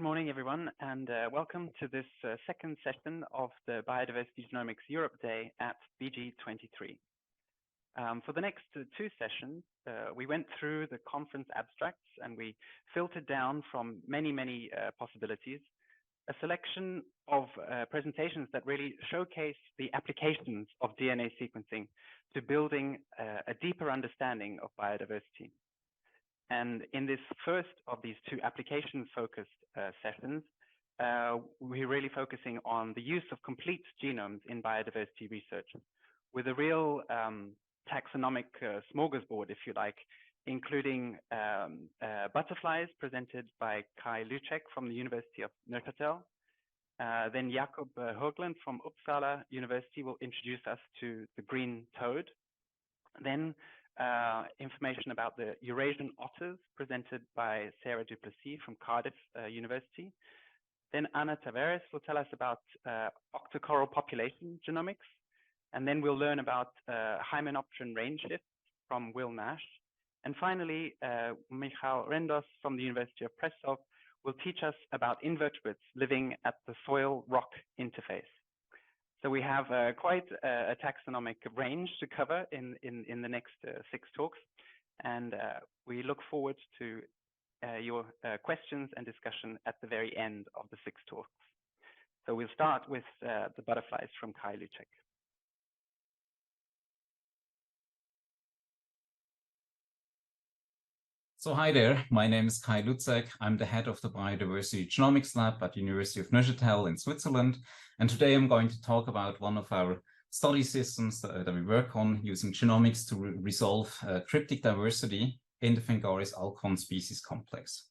morning, everyone, and welcome to this second session of the Biodiversity Genomics Europe Day at BG23. For the next two sessions, we went through the conference abstracts and we filtered down from many possibilities a selection of presentations that really showcase the applications of DNA sequencing to building a deeper understanding of biodiversity. And in this first of these two application-focused sessions, we're really focusing on the use of complete genomes in biodiversity research with a real taxonomic smorgasbord, if you like, including butterflies presented by Kai Lucek from the University of Neuchátel. Then Jakob Hoglund from Uppsala University will introduce us to the green toad. Then information about the Eurasian otters presented by Sarah Duplessis from Cardiff University. Then Tavares will tell us about octocoral population genomics. And then we'll learn about hymenopteran range shifts from Will Nash. And finally, Michal Rendos from the University of Prešov will teach us about invertebrates living at the soil-rock interface. So we have quite a taxonomic range to cover in the next 6 talks, and we look forward to your questions and discussion at the very end of the 6 talks. So we'll start with the butterflies from Kai Lucek. So hi there, my name is Kai Lucek. I'm the head of the Biodiversity Genomics Lab at the University of Neuchâtel in Switzerland. And today I'm going to talk about one of our study systems that we work on using genomics to resolve cryptic diversity in the PHENGARIS ALCON species complex.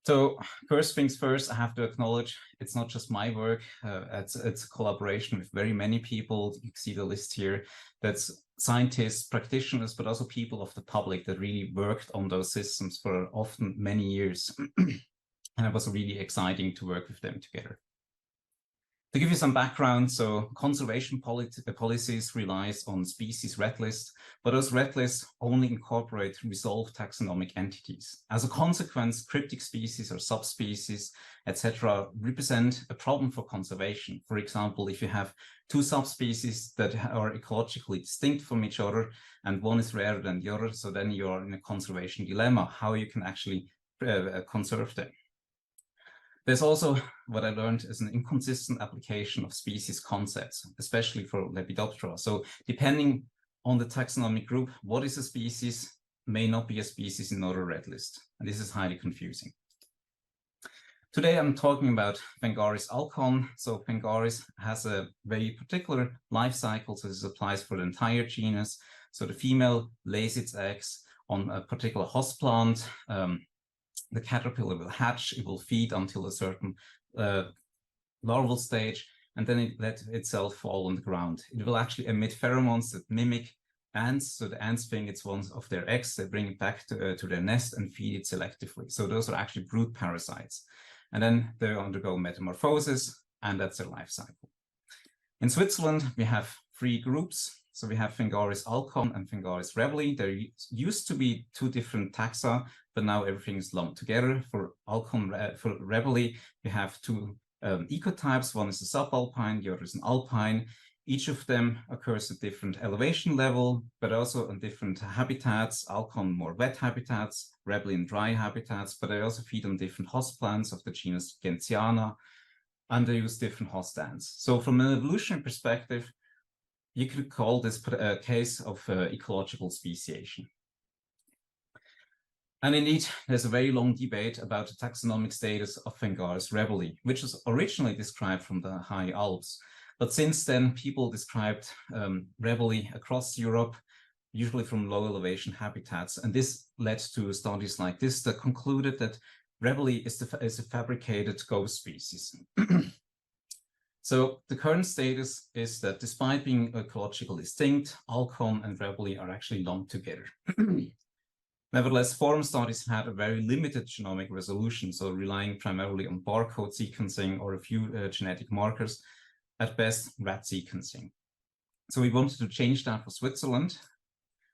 So first things first, I have to acknowledge it's not just my work. It's a collaboration with very many people. You can see the list here. That's scientists, practitioners, but also people of the public that really worked on those systems for often many years. And it was really exciting to work with them together. To give you some background, so conservation policies relies on species red lists, but those red lists only incorporate resolved taxonomic entities. As a consequence, cryptic species or subspecies, etc., represent a problem for conservation. For example, if you have 2 subspecies that are ecologically distinct from each other, and one is rarer than the other, so then you're in a conservation dilemma, how you can actually conserve them. There's also what I learned is an inconsistent application of species concepts, especially for Lepidoptera. So depending on the taxonomic group, what is a species may not be a species in another red list. And this is highly confusing. Today I'm talking about PHENGARIS ALCON. So PHENGARIS has a very particular life cycle, so this applies for the entire genus. So the female lays its eggs on a particular host plant. The caterpillar will hatch, it will feed until a certain larval stage, and then it lets itself fall on the ground. It will actually emit pheromones that mimic ants, so the ants think it's one of their eggs, they bring it back to their nest and feed it selectively. So those are actually brood parasites. And then they undergo metamorphosis, and that's their life cycle. In Switzerland, we have 3 groups. So we have PHENGARIS ALCON and PHENGARIS rebelli. There used to be 2 different taxa, but now everything is lumped together. For ALCON, for rebelli, we have 2 ecotypes. One is a subalpine, the other is an alpine. Each of them occurs at different elevation level, but also on different habitats. ALCON more wet habitats, rebelli in dry habitats, but they also feed on different host plants of the genus Gentiana, and they use different host ants. So from an evolutionary perspective, you could call this a case of ecological speciation. And indeed, there's a very long debate about the taxonomic status of PHENGARIS rebelli, which was originally described from the high Alps. But since then, people described rebelli across Europe, usually from low elevation habitats. And this led to studies like this that concluded that rebelli is a fabricated ghost species. So the current status is that despite being ecologically distinct, ALCON and rebelli are actually lumped together. Nevertheless, forum studies had a very limited genomic resolution, so relying primarily on barcode sequencing or a few genetic markers, at best rat sequencing. So we wanted to change that for Switzerland.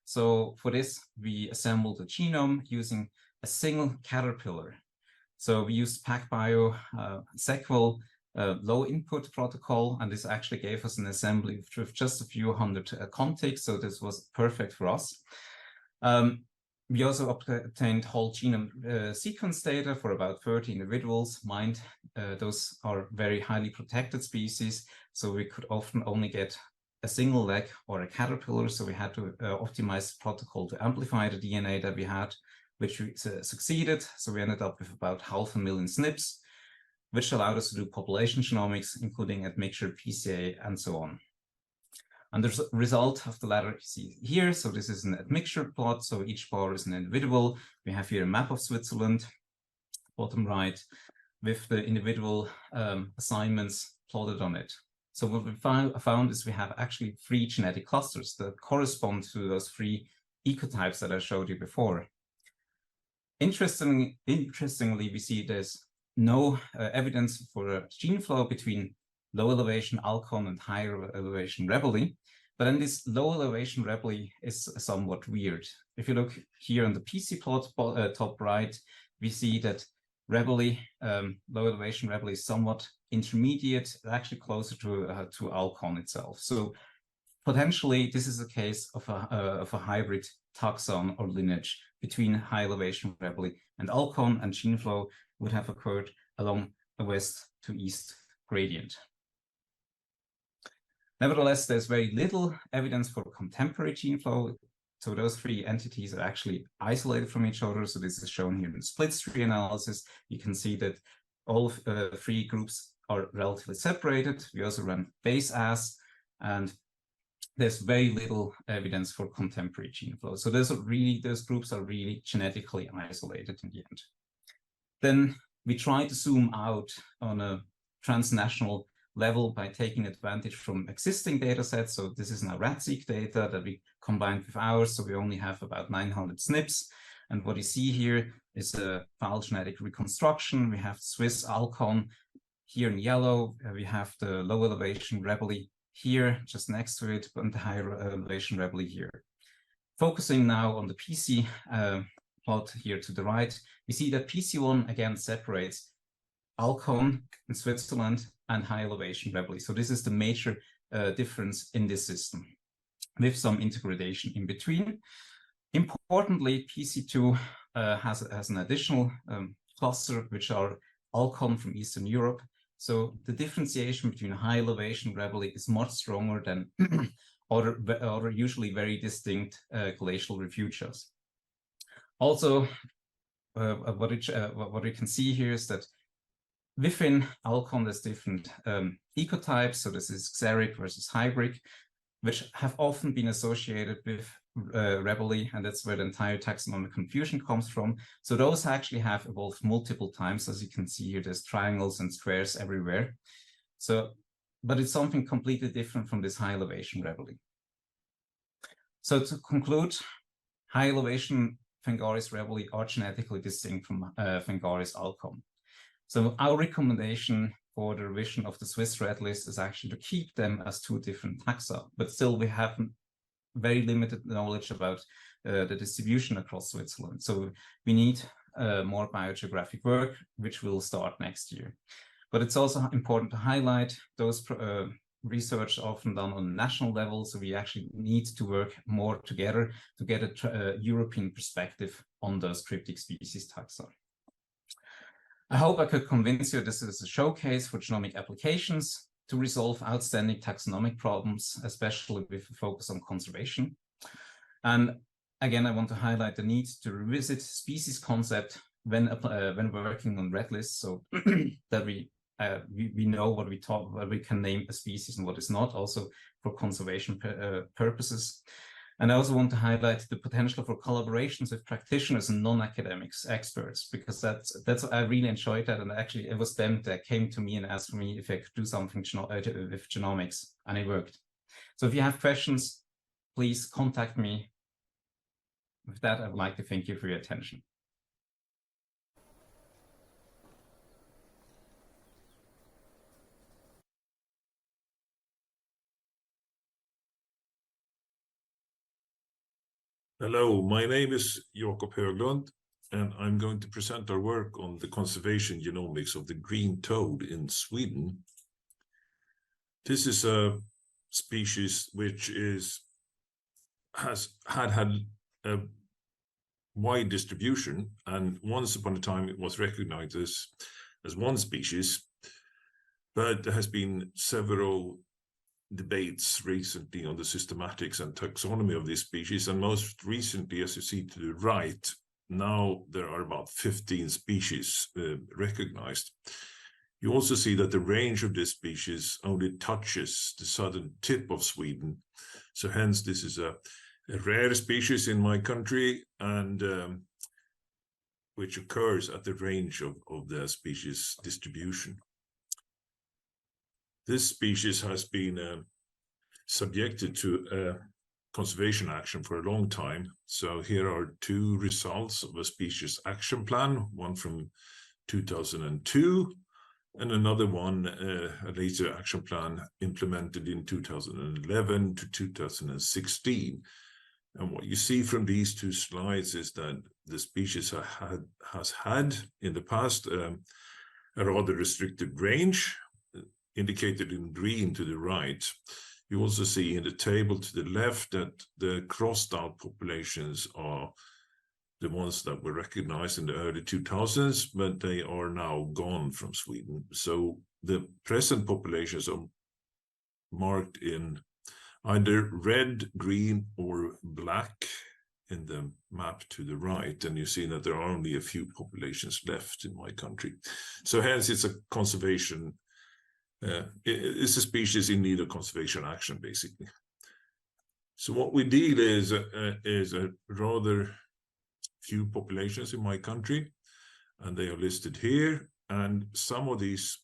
So for this, we assembled a genome using a single caterpillar. So we used PacBio SQL low input protocol, and this actually gave us an assembly with just a few hundred contigs, so this was perfect for us. We also obtained whole genome sequence data for about 30 individuals. Mind, those are very highly protected species, so we could often only get a single leg or a caterpillar, so we had to optimize the protocol to amplify the DNA that we had, which we succeeded. So we ended up with about 500,000 SNPs, which allowed us to do population genomics, including admixture, PCA, and so on. And the result of the latter you see here. So this is an admixture plot. So each bar is an individual. We have here a map of Switzerland, bottom right, with the individual assignments plotted on it. So what we found is we have actually 3 genetic clusters that correspond to those 3 ecotypes that I showed you before. Interestingly, we see there's no evidence for a gene flow between low elevation ALCON and higher elevation Rebeli. But then this low elevation Rebeli is somewhat weird. If you look here on the PC plot, top right, we see that Rebeli, low elevation Rebeli is somewhat intermediate, actually closer to ALCON itself. So potentially this is a case of a hybrid taxon or lineage between high elevation Rebeli and ALCON, and gene flow would have occurred along a west to east gradient. Nevertheless, there's very little evidence for contemporary gene flow. So those 3 entities are actually isolated from each other. So this is shown here in the split tree analysis. You can see that all 3 groups are relatively separated. We also run base as, and there's very little evidence for contemporary gene flow. So those groups are really genetically isolated in the end. Then we try to zoom out on a transnational level by taking advantage from existing data sets. So this is now RADseq data that we combined with ours. So we only have about 900 SNPs. And what you see here is a phylogenetic reconstruction. We have Swiss ALCON here in yellow. We have the low elevation Rebeli here just next to it, and the higher elevation Rebeli here. Focusing now on the PC plot here to the right, we see that PC1 again separates ALCON in Switzerland and high elevation Rebeli. So this is the major difference in this system, with some intergradation in between. Importantly, PC2 has an additional cluster, which are ALCON from Eastern Europe. So the differentiation between high elevation Rebeli is much stronger than other usually very distinct glacial refugias. Also, what we can see here is that within ALCON, there's different ecotypes. So this is xeric versus hybrid, which have often been associated with Rebeli, and that's where the entire taxonomic confusion comes from. So those actually have evolved multiple times. As you can see here, there's triangles and squares everywhere. So, but it's something completely different from this high elevation Rebeli. So to conclude, high elevation PHENGARIS Rebeli are genetically distinct from PHENGARIS ALCON. So our recommendation for the revision of the Swiss red list is actually to keep them as 2 different taxa, but still we have very limited knowledge about the distribution across Switzerland. So we need more biogeographic work, which will start next year. But it's also important to highlight those research often done on a national level. So we actually need to work more together to get a European perspective on those cryptic species taxa. I hope I could convince you this is a showcase for genomic applications to resolve outstanding taxonomic problems, especially with a focus on conservation. And again, I want to highlight the need to revisit species concept when working on red lists, so that we know what we can name a species and what is not, also for conservation purposes. And I also want to highlight the potential for collaborations with practitioners and non-academics experts, because that's I really enjoyed that. And actually, it was them that came to me and asked me if I could do something with genomics, and it worked. So if you have questions, please contact me. With that, I would like to thank you for your attention. Hello, my name is Jakob Hoglund. and I'm going to present our work on the conservation genomics of the green toad in Sweden. This is a species which has had a wide distribution, and once upon a time it was recognized as one species, but there has been several debates recently on the systematics and taxonomy of this species, and most recently, as you see to the right, now there are about 15 species recognized. You also see that the range of this species only touches the southern tip of Sweden, so hence this is a rare species in my country, and which occurs at the range of the species distribution. This species has been subjected to conservation action for a long time. So here are two results of a species action plan, one from 2002 and another one, a later action plan implemented in 2011 to 2016. And what you see from these two slides is that the species has had in the past a rather restricted range, indicated in green to the right. You also see in the table to the left that the crossed out populations are the ones that were recognized in the early 2000s, but they are now gone from Sweden. So the present populations are marked in either red, green, or black in the map to the right, and you see that there are only a few populations left in my country. So hence it's a conservation, it's a species in need of conservation action, basically. So what we deal is a rather few populations in my country, and they are listed here, and some of these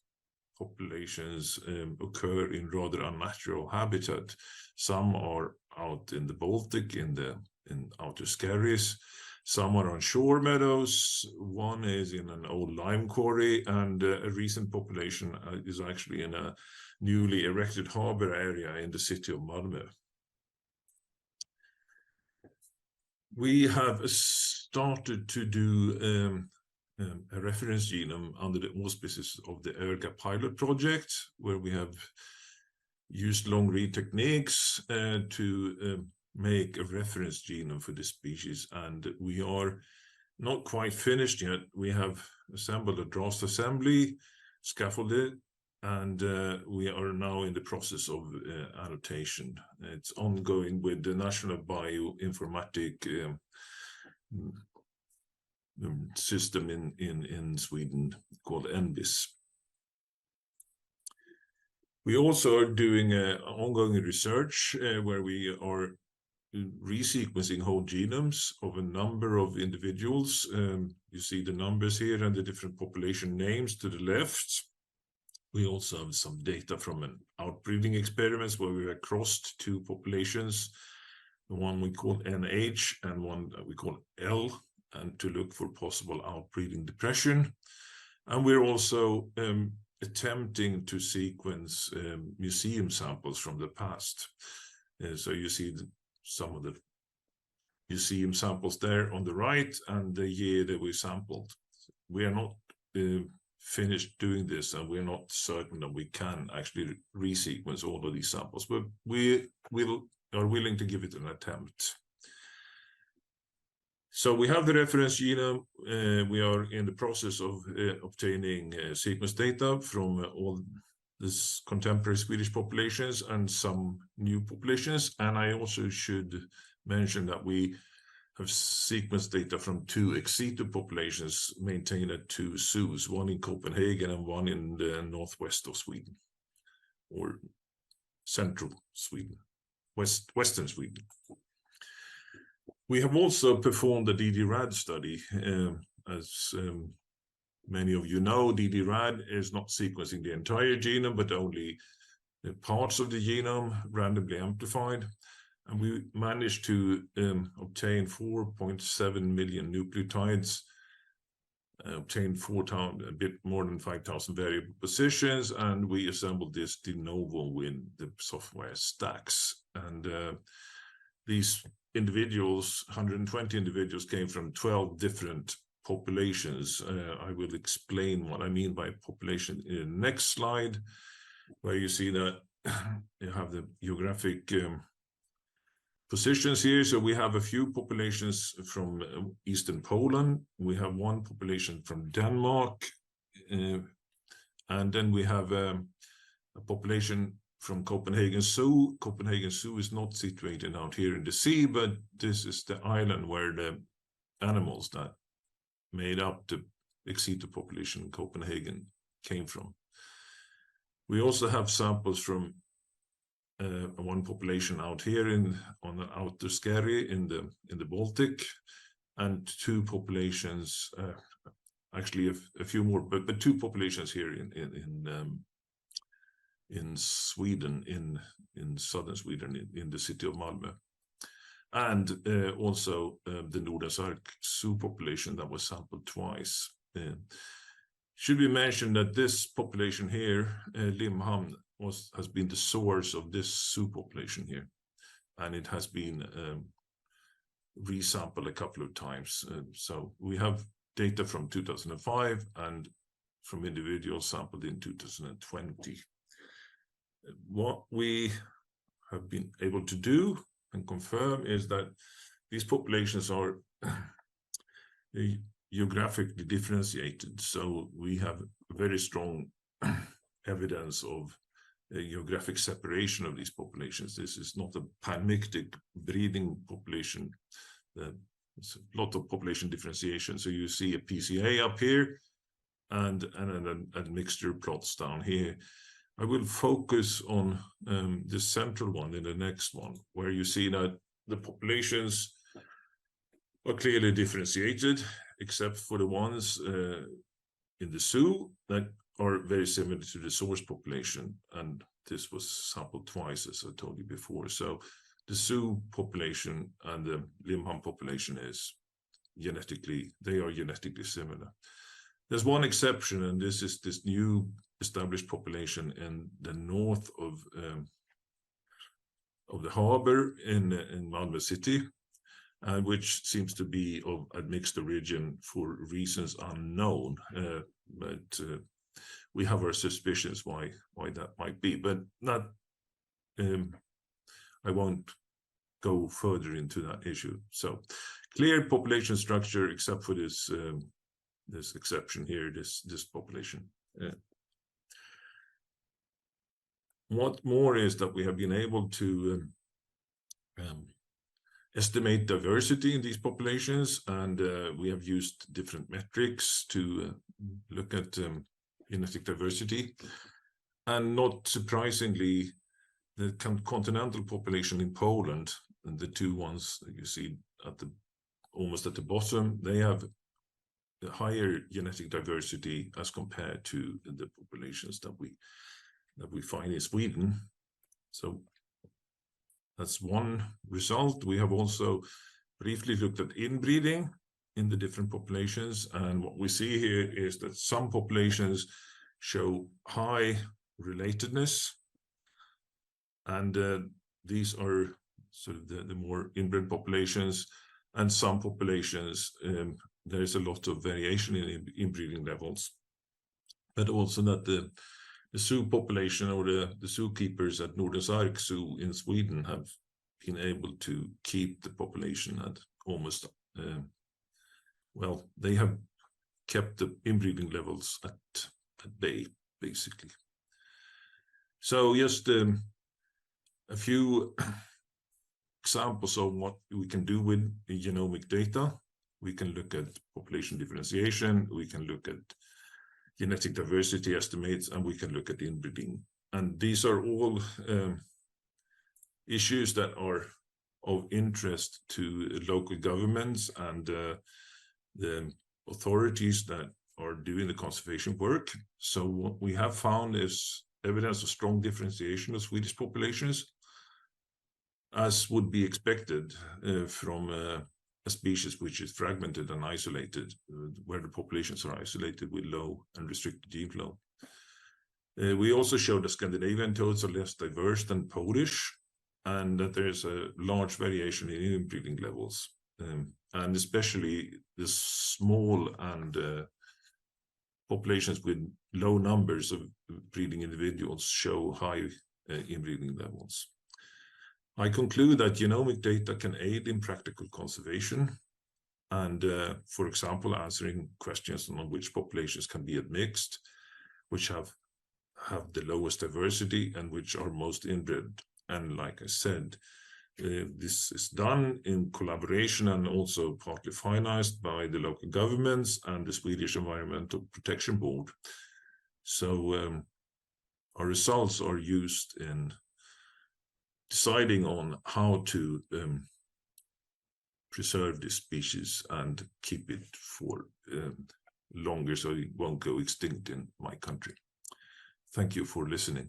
populations occur in rather unnatural habitat. Some are out in the Baltic, in outer Skerries. Some are on shore meadows. One is in an old lime quarry, and a recent population is actually in a newly erected harbor area in the city of Malmö. We have started to do a reference genome under the auspices of the ERGA pilot project, where we have used long-read techniques to make a reference genome for this species, and we are not quite finished yet. We have assembled a draft assembly, scaffolded, and we are now in the process of annotation. It's ongoing with the National Bioinformatics system in Sweden called NBIS. We also are doing ongoing research where we are resequencing whole genomes of a number of individuals. You see the numbers here and the different population names to the left. We also have some data from an outbreeding experiments where we have crossed two populations, the one we call NH and one that we call L, and to look for possible outbreeding depression. And we're also attempting to sequence museum samples from the past. So you see some of the museum samples there on the right and the year that we sampled. We are not finished doing this, and we're not certain that we can actually resequence all of these samples, but we are willing to give it an attempt. So we have the reference genome. We are in the process of obtaining sequence data from all this contemporary Swedish populations and some new populations. And I also should mention that we have sequence data from two ex situ populations maintained at two zoos, one in Copenhagen and one in the northwest of Sweden, or central Sweden, western Sweden. We have also performed a DD-RAD study. As many of you know, DD-RAD is not sequencing the entire genome, but only parts of the genome randomly amplified. And we managed to obtain 4.7 million nucleotides, obtained a bit more than 5,000 variable positions, and we assembled this de novo with the software stacks. And these individuals, 120 individuals, came from 12 different populations. I will explain what I mean by population in the next slide, where you see that you have the geographic positions here. So we have a few populations from Eastern Poland. We have one population from Denmark. And then we have a population from Copenhagen Zoo. Copenhagen Zoo is not situated out here in the sea, but this is the island where the animals that made up to exceed the population in Copenhagen came from. We also have samples from one population out here on the outer Skari in the Baltic, and two populations, actually a few more, but two populations here in Sweden, in southern Sweden, in the city of Malmö, and also the Nordens Ark Zoo population that was sampled twice. Should we mention that this population here, Limhamn, has been the source of this zoo population here, and it has been resampled a couple of times. So we have data from 2005 and from individuals sampled in 2020. What we have been able to do and confirm is that these populations are geographically differentiated. So we have very strong evidence of a geographic separation of these populations. This is not a panmictic breeding population. There's a lot of population differentiation. So you see a PCA up here and mixture plots down here. I will focus on the central one in the next one, where you see that the populations are clearly differentiated, except for the ones in the zoo that are very similar to the source population. And this was sampled twice, as I told you before. So the zoo population and the Limhamn population they are genetically similar. There's one exception, and this is this new established population in the north of the harbor in Malmö city, which seems to be of a mixed origin for reasons unknown. But we have our suspicions why that might be, but not. I won't go further into that issue. So clear population structure, except for this this exception here, this population. What more is that we have been able to estimate diversity in these populations, and we have used different metrics to look at genetic diversity. And not surprisingly, the continental population in Poland, and the two ones that you see almost at the bottom, they have a higher genetic diversity as compared to the populations that we find in Sweden. So that's one result. We have also briefly looked at inbreeding in the different populations, and what we see here is that some populations show high relatedness, and these are sort of the more inbred populations, and some populations there is a lot of variation in inbreeding levels, but also that the zoo population or the zookeepers at Nordens Ark Zoo in Sweden have been able to keep the population at almost well, they have kept the inbreeding levels at bay, basically. So just a few examples of what we can do with the genomic data. We can look at population differentiation, we can look at genetic diversity estimates, and we can look at inbreeding. And these are all issues that are of interest to local governments and the authorities that are doing the conservation work. So what we have found is evidence of strong differentiation of Swedish populations, as would be expected from a species which is fragmented and isolated, where the populations are isolated with low and restricted gene flow. We also showed that Scandinavian toads are less diverse than Polish, and that there is a large variation in inbreeding levels. and especially the small and populations with low numbers of breeding individuals show high inbreeding levels. I conclude that genomic data can aid in practical conservation and, for example, answering questions on which populations can be admixed, which have the lowest diversity and which are most inbred. And like I said, this is done in collaboration and also partly financed by the local governments and the Swedish Environmental Protection Board. So our results are used in deciding on how to preserve this species and keep it for longer so it won't go extinct in my country. Thank you for listening.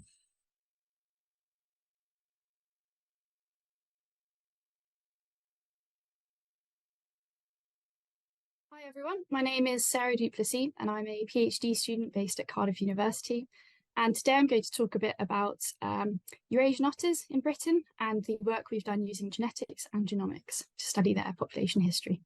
Hi everyone, my name is Sarah Duplessis and I'm a PhD student based at Cardiff University. And today I'm going to talk a bit about Eurasian otters in Britain and the work we've done using genetics and genomics to study their population history.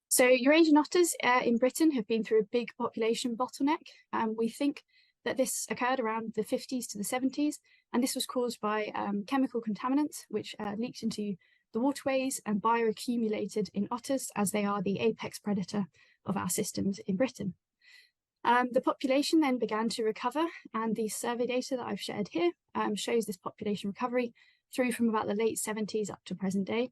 So Eurasian otters in Britain have been through a big population bottleneck. We think that this occurred around the 50s to the 70s, and this was caused by chemical contaminants which leaked into the waterways and bioaccumulated in otters, as they are the apex predator of our systems in Britain. The population then began to recover, and the survey data that I've shared here shows this population recovery through from about the late 70s up to present day.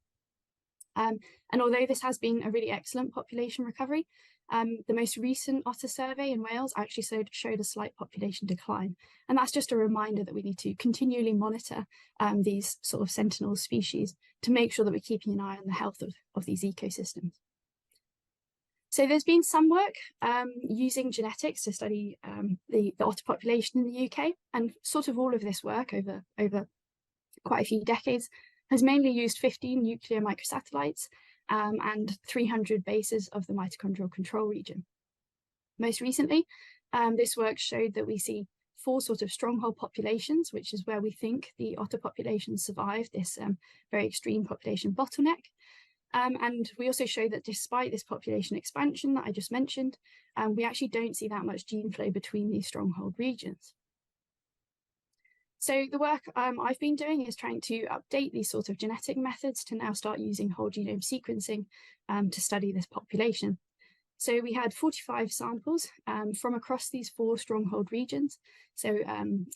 And although this has been a really excellent population recovery, the most recent otter survey in Wales actually showed a slight population decline. And that's just a reminder that we need to continually monitor these sort of sentinel species to make sure that we're keeping an eye on the health of these ecosystems. So there's been some work using genetics to study the otter population in the UK, and sort of all of this work over quite a few decades has mainly used 15 nuclear microsatellites and 300 bases of the mitochondrial control region. Most recently, this work showed that we see 4 sort of stronghold populations, which is where we think the otter population survived this very extreme population bottleneck. And we also show that despite this population expansion that I just mentioned, we actually don't see that much gene flow between these stronghold regions. So the work I've been doing is trying to update these sort of genetic methods to now start using whole genome sequencing to study this population. So we had 45 samples from across these 4 stronghold regions. So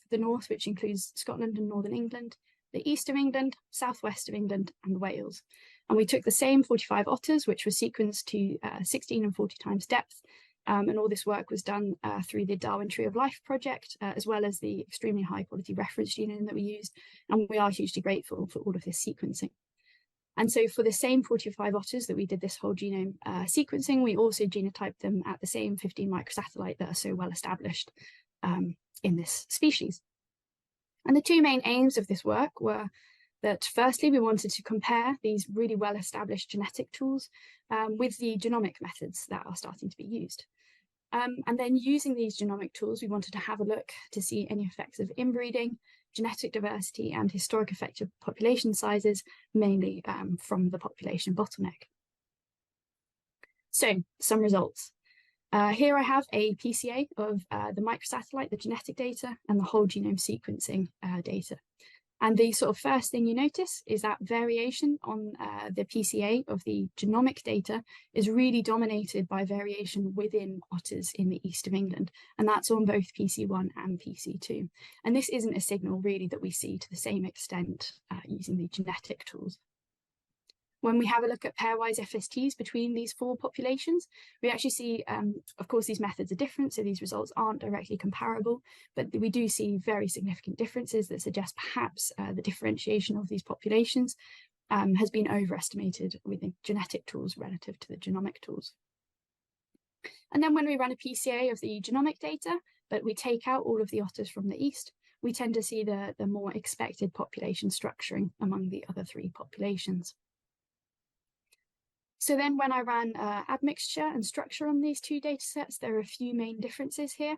the north, which includes Scotland and Northern England, the east of England, southwest of England, and Wales. And we took the same 45 otters, which were sequenced to 16 and 40 times depth. And all this work was done through the Darwin Tree of Life project, as well as the extremely high quality reference genome that we used. And we are hugely grateful for all of this sequencing. And so for the same 45 otters that we did this whole genome sequencing, we also genotyped them at the same 15 microsatellite that are so well established in this species. And the 2 main aims of this work were that firstly, we wanted to compare these really well-established genetic tools with the genomic methods that are starting to be used. And then using these genomic tools, we wanted to have a look to see any effects of inbreeding, genetic diversity, and historic effective population sizes, mainly from the population bottleneck. So, some results. Here I have a PCA of the microsatellite, the genetic data, and the whole genome sequencing data. And the sort of first thing you notice is that variation on the PCA of the genomic data is really dominated by variation within otters in the east of England. And that's on both PC1 and PC2. And this isn't a signal really that we see to the same extent using the genetic tools. When we have a look at pairwise FSTs between these 4 populations, we actually see, of course, these methods are different, so these results aren't directly comparable, but we do see very significant differences that suggest perhaps the differentiation of these populations has been overestimated with the genetic tools relative to the genomic tools. And then when we run a PCA of the genomic data, but we take out all of the otters from the east, we tend to see the more expected population structuring among the other 3 populations. So then when I ran admixture and structure on these 2 data sets, there are a few main differences here.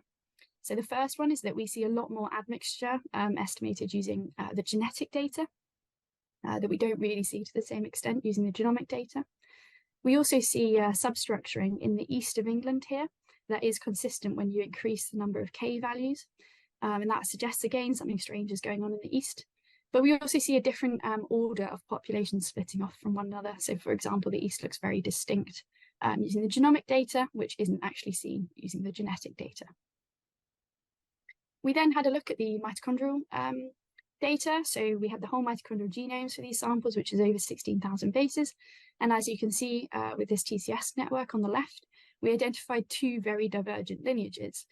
So the first one is that we see a lot more admixture estimated using the genetic data. that we don't really see to the same extent using the genomic data. We also see substructuring in the east of England here that is consistent when you increase the number of K values. And that suggests, again, something strange is going on in the east. But we also see a different order of populations splitting off from one another. So, for example, the east looks very distinct using the genomic data, which isn't actually seen using the genetic data. We then had a look at the mitochondrial data. So we had the whole mitochondrial genomes for these samples, which is over 16,000 bases. And as you can see with this TCS network on the left, we identified two very divergent lineages.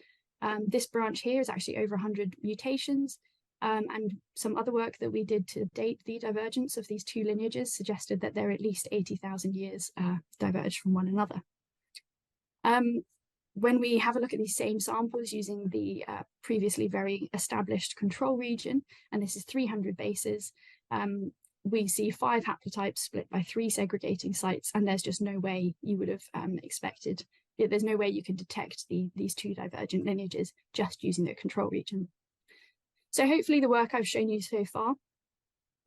This branch here is actually over 100 mutations. And some other work that we did to date the divergence of these two lineages suggested that they're at least 80,000 years diverged from one another. When we have a look at these same samples using the previously very established control region, and this is 300 bases, we see 5 haplotypes split by 3 segregating sites, and there's just no way you would have expected, there's no way you can detect these two divergent lineages just using the control region. So hopefully the work I've shown you so far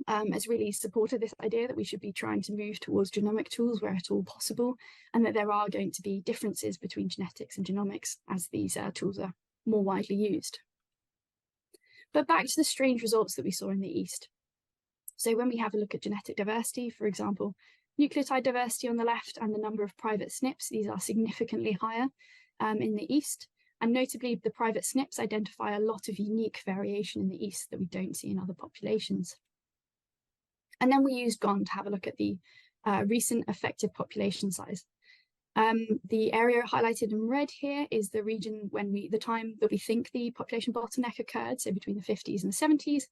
has really supported this idea that we should be trying to move towards genomic tools where at all possible, and that there are going to be differences between genetics and genomics as these tools are more widely used. But back to the strange results that we saw in the East. So when we have a look at genetic diversity, for example, nucleotide diversity on the left and the number of private SNPs, these are significantly higher in the East. And notably, the private SNPs identify a lot of unique variation in the East that we don't see in other populations. And then we used GON to have a look at the recent effective population size. The area highlighted in red here is the region when the time that we think the population bottleneck occurred, so between the 50s and the 70s,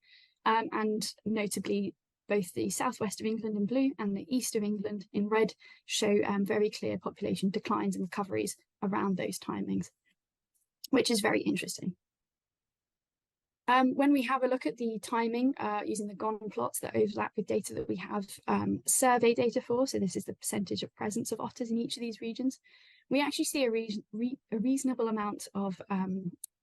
and notably both the southwest of England in blue and the east of England in red show very clear population declines and recoveries around those timings, which is very interesting. When we have a look at the timing using the GON plots that overlap with data that we have survey data for, so this is the percentage of presence of otters in each of these regions, we actually see a reasonable amount of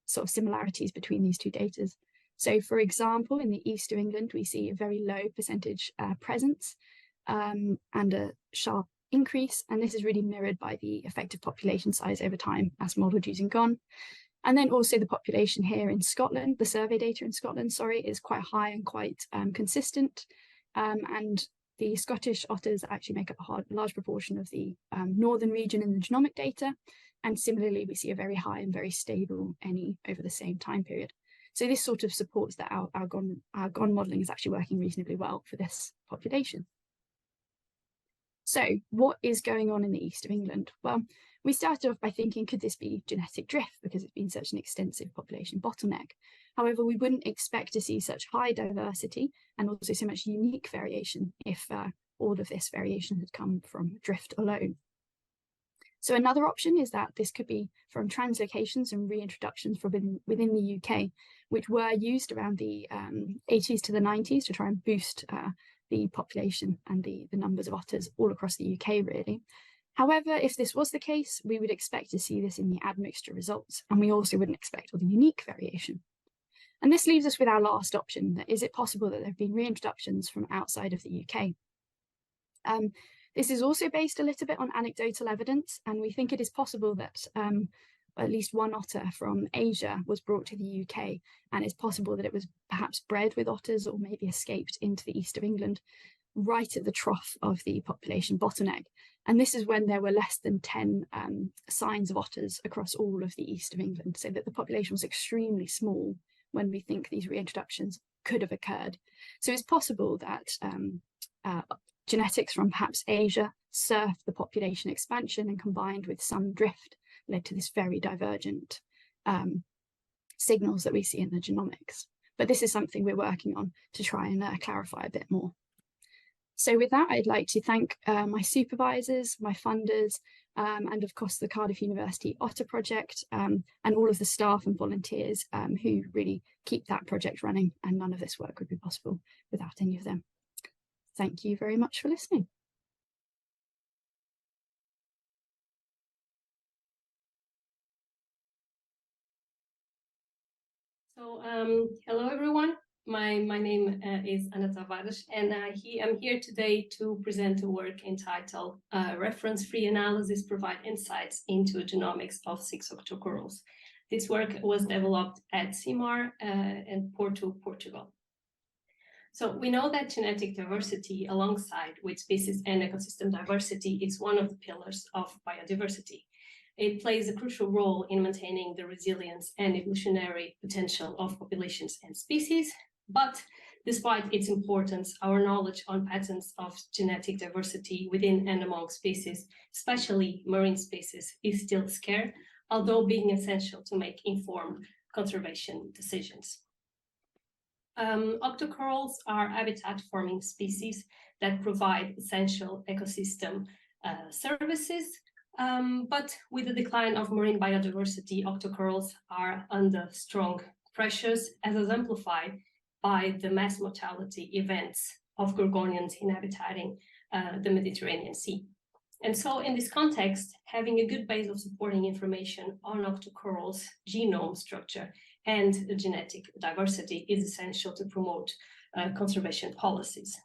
sort of similarities between these two data. So for example, in the east of England, we see a very low percentage presence and a sharp increase, and this is really mirrored by the effective population size over time as modeled using GON. And then also the population here in Scotland, the survey data in Scotland, sorry, is quite high and quite consistent. And the Scottish otters actually make up a large proportion of the northern region in the genomic data. And similarly, we see a very high and very stable NE over the same time period. So this sort of supports that our GON modelling is actually working reasonably well for this population. So what is going on in the east of England? Well, we started off by thinking, could this be genetic drift because it's been such an extensive population bottleneck? However, we wouldn't expect to see such high diversity and also so much unique variation if all of this variation had come from drift alone. So another option is that this could be from translocations and reintroductions from within the UK, which were used around the 80s to the 90s to try and boost the population and the numbers of otters all across the UK, really. However, if this was the case, we would expect to see this in the admixture results, and we also wouldn't expect all the unique variation. And this leaves us with our last option, that is it possible that there have been reintroductions from outside of the UK? This is also based a little bit on anecdotal evidence, and we think it is possible that at least one otter from Asia was brought to the UK, and it's possible that it was perhaps bred with otters or maybe escaped into the east of England right at the trough of the population bottleneck. And this is when there were less than 10 signs of otters across all of the east of England, so that the population was extremely small when we think these reintroductions could have occurred. So it's possible that genetics from perhaps Asia surfed the population expansion and combined with some drift led to this very divergent signals that we see in the genomics. But this is something we're working on to try and clarify a bit more. So with that, I'd like to thank my supervisors, my funders, and of course the Cardiff University Otter Project, and all of the staff and volunteers who really keep that project running, and none of this work would be possible without any of them. Thank you very much for listening. So hello everyone. My name is Anna Tavares, and I'm here today to present a work entitled Reference-Free Analysis Provide Insights into Genomics of 6 octocorals. This work was developed at CIIMAR in Porto, Portugal. So we know that genetic diversity alongside with species and ecosystem diversity is one of the pillars of biodiversity. It plays a crucial role in maintaining the resilience and evolutionary potential of populations and species. But despite its importance, our knowledge on patterns of genetic diversity within and among species, especially marine species, is still scarce, although being essential to make informed conservation decisions. Octocorals are habitat-forming species that provide essential ecosystem services, but with the decline of marine biodiversity, octocorals are under strong pressures, as exemplified by the mass mortality events of gorgonians inhabiting the Mediterranean Sea. And so in this context, having a good base of supporting information on octocorals' genome structure and genetic diversity is essential to promote conservation policies.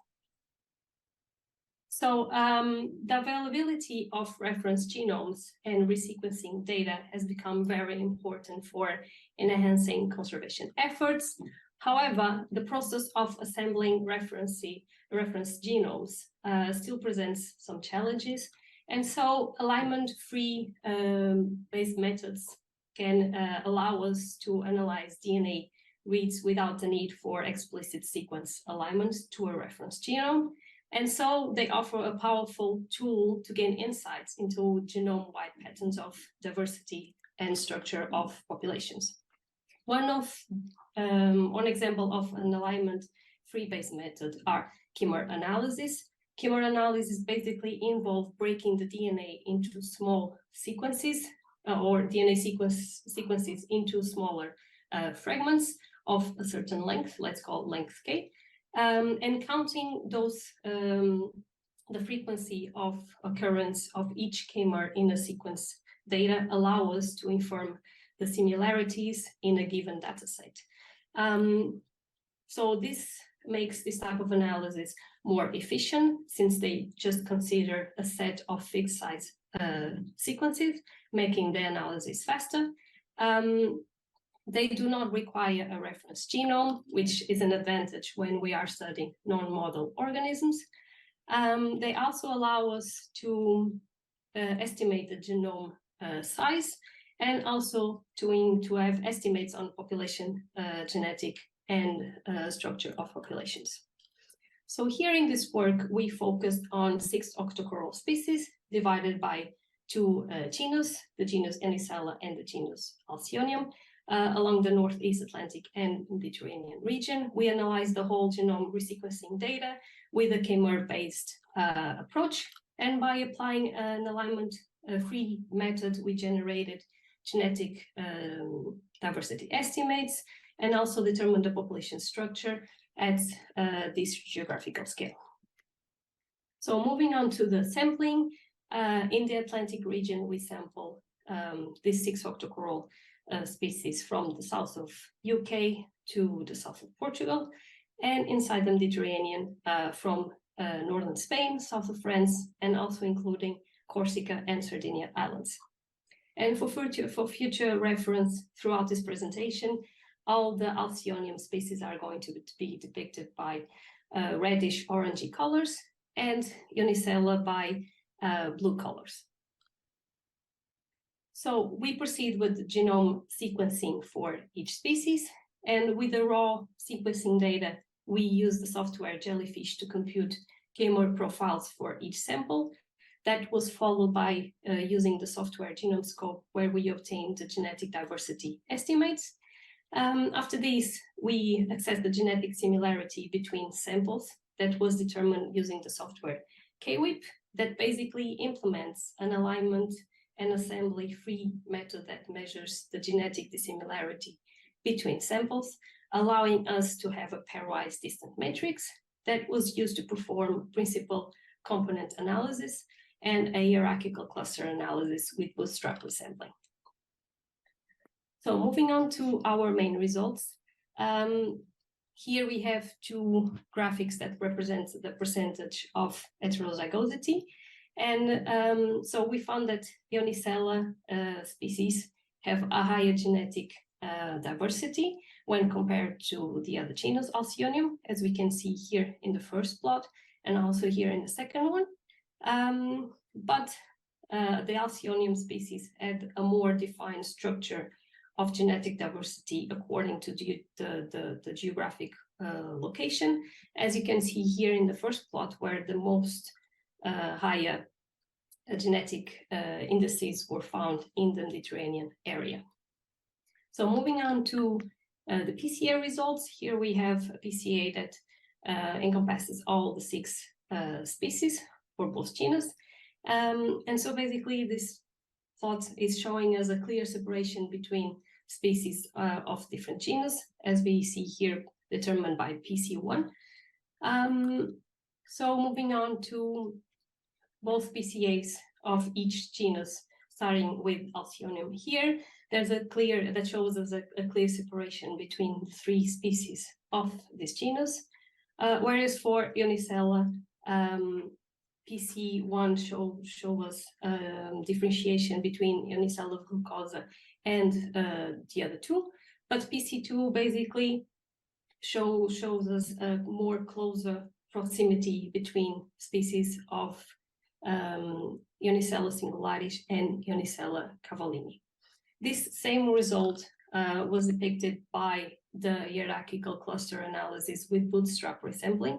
So the availability of reference genomes and resequencing data has become very important for enhancing conservation efforts. However, the process of assembling reference genomes still presents some challenges, and so alignment-free based methods can allow us to analyze DNA reads without the need for explicit sequence alignment to a reference genome. And so they offer a powerful tool to gain insights into genome-wide patterns of diversity and structure of populations. One example of an alignment-free based method are CIIMAR analysis. CIIMAR analysis basically involve breaking the DNA into small sequences or DNA sequences into smaller fragments of a certain length, let's call length K, and counting those the frequency of occurrence of each CIIMAR in a sequence data allow us to inform the similarities in a given dataset. So this makes this type of analysis more efficient since they just consider a set of fixed size sequences, making the analysis faster. They do not require a reference genome, which is an advantage when we are studying non-model organisms. They also allow us to estimate the genome size and also to have estimates on population genetic and structure of populations. So here in this work, we focused on 6 octocoral species divided by 2 genus, the genus Anicella and the genus Alcyonium, along the Northeast Atlantic and Mediterranean region. We analyzed the whole genome resequencing data with a CIIMAR-based approach, and by applying an alignment-free method, we generated genetic diversity estimates and also determined the population structure at this geographical scale. So moving on to the sampling, in the Atlantic region, we sample these 6 octocoral species from the south of UK to the south of Portugal, and inside the Mediterranean from northern Spain, south of France, and also including Corsica and Sardinia Islands. And for future reference throughout this presentation, all the Alcyonium species are going to be depicted by reddish orangey colors and Unicella by blue colors. So we proceed with genome sequencing for each species, and with the raw sequencing data, we use the software Jellyfish to compute CIIMAR profiles for each sample. That was followed by using the software GenomeScope, where we obtained the genetic diversity estimates. After this, we access the genetic similarity between samples that was determined using the software KWIP, that basically implements an alignment and assembly-free method that measures the genetic dissimilarity between samples, allowing us to have a pairwise distant matrix that was used to perform principal component analysis and a hierarchical cluster analysis with bootstrap resampling. So moving on to our main results, Here we have two graphics that represent the percentage of heterozygosity. And so we found that Unicella species have a higher genetic diversity when compared to the other genus Alcyonium, as we can see here in the first plot and also here in the second one. But the Alcyonium species had a more defined structure of genetic diversity according to the geographic location, as you can see here in the first plot, where the most higher genetic indices were found in the Mediterranean area. So moving on to the PCA results, here we have a PCA that encompasses all the 6 species for both genus. And so basically this plot is showing us a clear separation between species of different genus, as we see here determined by PC1. So moving on to both PCAs of each genus, starting with Alcyonium here, there's a clear, that shows us a clear separation between 3 species of this genus, whereas for Unicella, PC1 show us differentiation between Unicella glucosa and the other 2, but PC2 basically shows us a more closer proximity between species of Unicella singularis and Unicella cavallini. This same result was depicted by the hierarchical cluster analysis with bootstrap resampling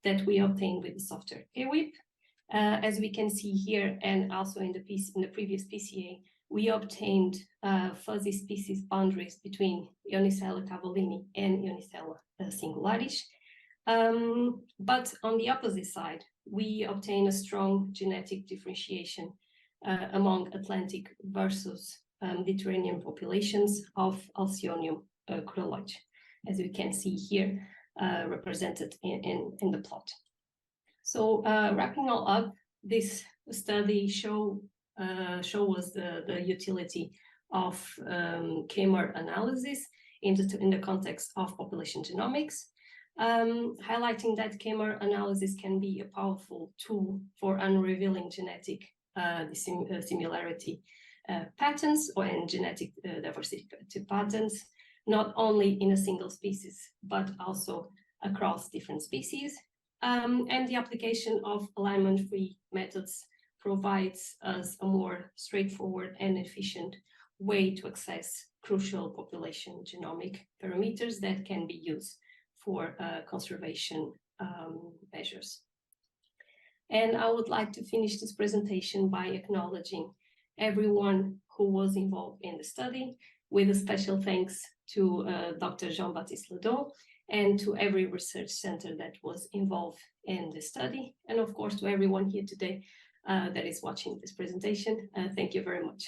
that we obtained with the software KWIP. As we can see here, and also in the previous PCA, we obtained fuzzy species boundaries between Unicella cavallini and Unicella singularis. But on the opposite side, we obtain a strong genetic differentiation among Atlantic versus Mediterranean populations of Alcyonium coralloides, as we can see here represented in the plot. So wrapping all up, this study show us the utility of CIIMAR analysis in the context of population genomics, highlighting that CIIMAR analysis can be a powerful tool for unrevealing genetic similarity patterns or in genetic diversity patterns, not only in a single species, but also across different species. And the application of alignment-free methods provides us a more straightforward and efficient way to access crucial population genomic parameters that can be used for conservation measures. And I would like to finish this presentation by acknowledging everyone who was involved in the study, with a special thanks to Dr. Jean-Baptiste Ledon and to every research center that was involved in the study, and of course to everyone here today that is watching this presentation. Thank you very much.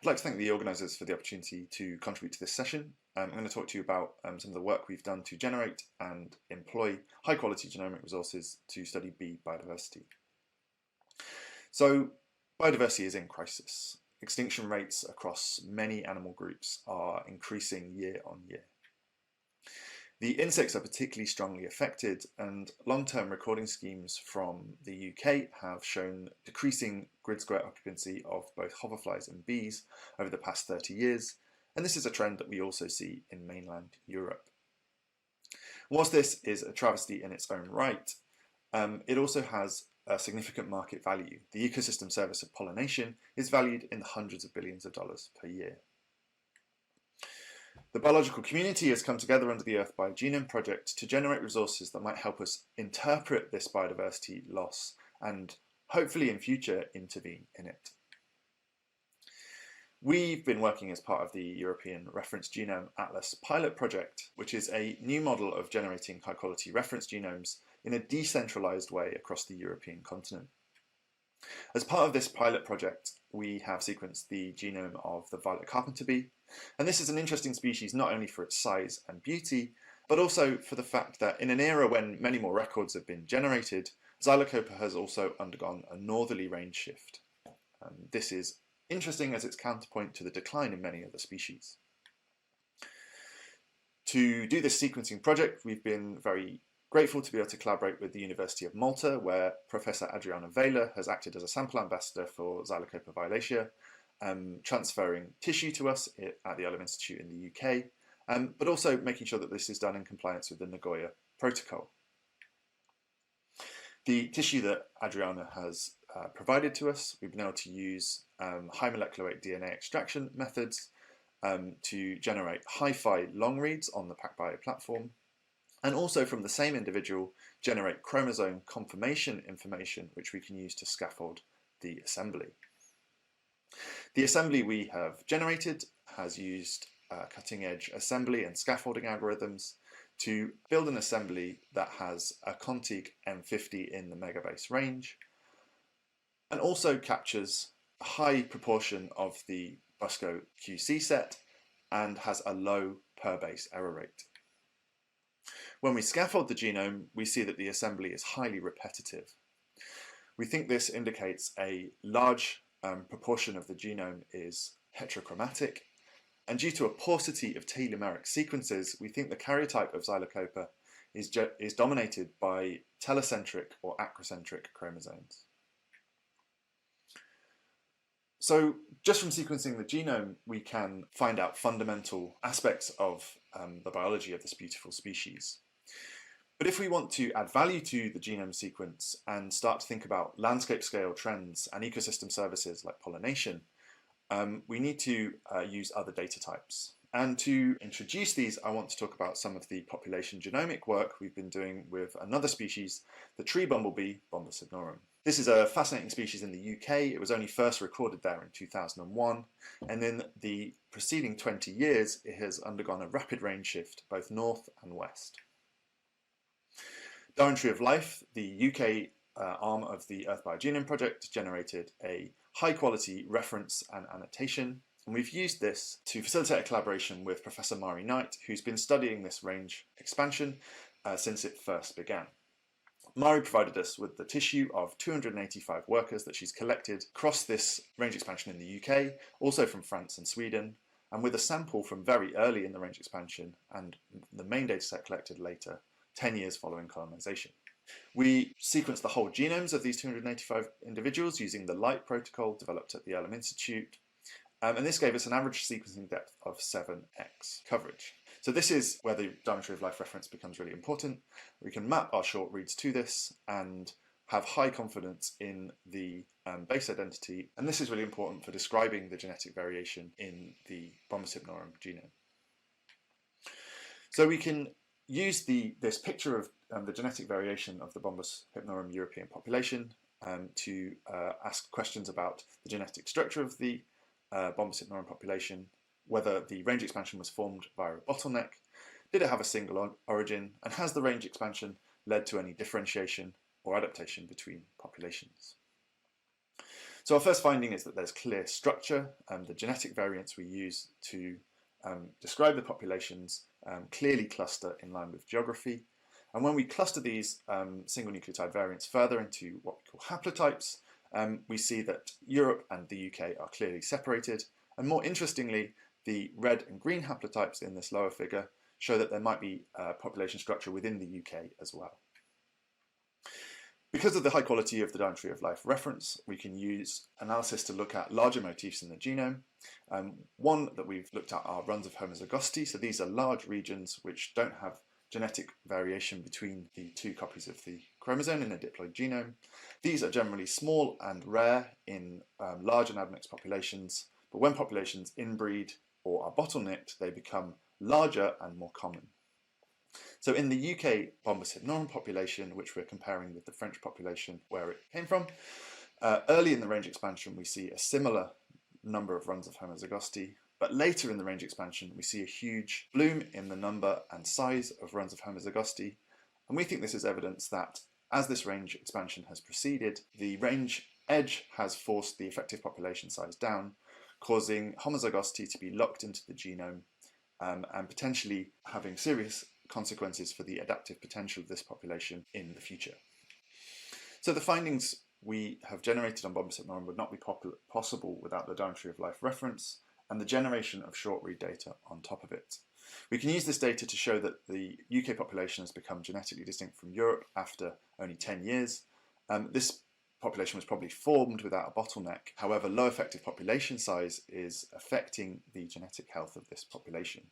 I'd like to thank the organisers for the opportunity to contribute to this session. I'm going to talk to you about some of the work we've done to generate and employ high-quality genomic resources to study bee biodiversity. So, biodiversity is in crisis. Extinction rates across many animal groups are increasing year on year. The insects are particularly strongly affected, and long-term recording schemes from the UK have shown decreasing grid square occupancy of both hoverflies and bees over the past 30 years, and this is a trend that we also see in mainland Europe. Whilst this is a travesty in its own right, it also has a significant market value. The ecosystem service of pollination is valued in the hundreds of billions of dollars per year. The biological community has come together under the Earth Biogenome Project to generate resources that might help us interpret this biodiversity loss and hopefully in future intervene in it. We've been working as part of the European Reference Genome Atlas pilot project, which is a new model of generating high quality reference genomes in a decentralized way across the European continent. As part of this pilot project, we have sequenced the genome of the violet carpenter bee, and this is an interesting species not only for its size and beauty, but also for the fact that in an era when many more records have been generated, Xylocopa has also undergone a northerly range shift. This is interesting as its counterpoint to the decline in many other species. To do this sequencing project, we've been very grateful to be able to collaborate with the University of Malta, where Professor Adriana Vela has acted as a sample ambassador for Xylocopa violacea, transferring tissue to us at the Earlham Institute in the UK, but also making sure that this is done in compliance with the Nagoya Protocol. The tissue that Adriana has provided to us, we've been able to use high molecular weight DNA extraction methods to generate hi-fi long reads on the PacBio platform, and also from the same individual generate chromosome conformation information which we can use to scaffold the assembly. The assembly we have generated has used cutting-edge assembly and scaffolding algorithms to build an assembly that has a Contig M50 in the megabase range, and also captures a high proportion of the BUSCO QC set and has a low per base error rate. When we scaffold the genome, we see that the assembly is highly repetitive. We think this indicates a large proportion of the genome is heterochromatic, and due to a paucity of telomeric sequences, we think the karyotype of Xylocopa is dominated by telecentric or acrocentric chromosomes. So just from sequencing the genome, we can find out fundamental aspects of the biology of this beautiful species. But if we want to add value to the genome sequence and start to think about landscape scale trends and ecosystem services like pollination, we need to use other data types. And to introduce these, I want to talk about some of the population genomic work we've been doing with another species, the tree bumblebee, Bombus signorum. This is a fascinating species in the UK. It was only first recorded there in 2001, and in the preceding 20 years, it has undergone a rapid range shift both north and west. Darwin Tree of Life, the UK arm of the Earth Biogenome Project, generated a high-quality reference and annotation, and we've used this to facilitate a collaboration with Professor Mari Knight, who's been studying this range expansion since it first began. Mari provided us with the tissue of 285 workers that she's collected across this range expansion in the UK, also from France and Sweden, and with a sample from very early in the range expansion and the main dataset collected later, 10 years following colonization. We sequenced the whole genomes of these 285 individuals using the LIGHT protocol developed at the Earlham Institute, and this gave us an average sequencing depth of 7x coverage. So this is where the Darwin Tree of Life reference becomes really important. We can map our short reads to this and have high confidence in the base identity, and this is really important for describing the genetic variation in the Bombus hypnorum genome. So we can use this picture of the genetic variation of the Bombus hypnorum European population to ask questions about the genetic structure of the Bombus hypnorum population, whether the range expansion was formed via a bottleneck, did it have a single origin, and has the range expansion led to any differentiation or adaptation between populations. So our first finding is that there's clear structure, and the genetic variants we use to describe the populations clearly cluster in line with geography. And when we cluster these single nucleotide variants further into what we call haplotypes, we see that Europe and the UK are clearly separated. And more interestingly, the red and green haplotypes in this lower figure show that there might be population structure within the UK as well. Because of the high quality of the Darwin Tree of Life reference, we can use analysis to look at larger motifs in the genome. One that we've looked at are runs of homozygosity. So these are large regions which don't have genetic variation between the two copies of the chromosome in a diploid genome. These are generally small and rare in large anadmix populations, but when populations inbreed or are bottlenecked, they become larger and more common. So in the UK Bombus hypnorum population, which we're comparing with the French population where it came from, early in the range expansion we see a similar number of runs of homozygosity, but later in the range expansion we see a huge bloom in the number and size of runs of homozygosity, and we think this is evidence that as this range expansion has proceeded, the range edge has forced the effective population size down, causing homozygosity to be locked into the genome and potentially having serious consequences for the adaptive potential of this population in the future. So the findings we have generated on Bomb Sigma would not be possible without the Directory of Life reference and the generation of short read data on top of it. We can use this data to show that the UK population has become genetically distinct from Europe after only 10 years. This population was probably formed without a bottleneck. However, low effective population size is affecting the genetic health of this population.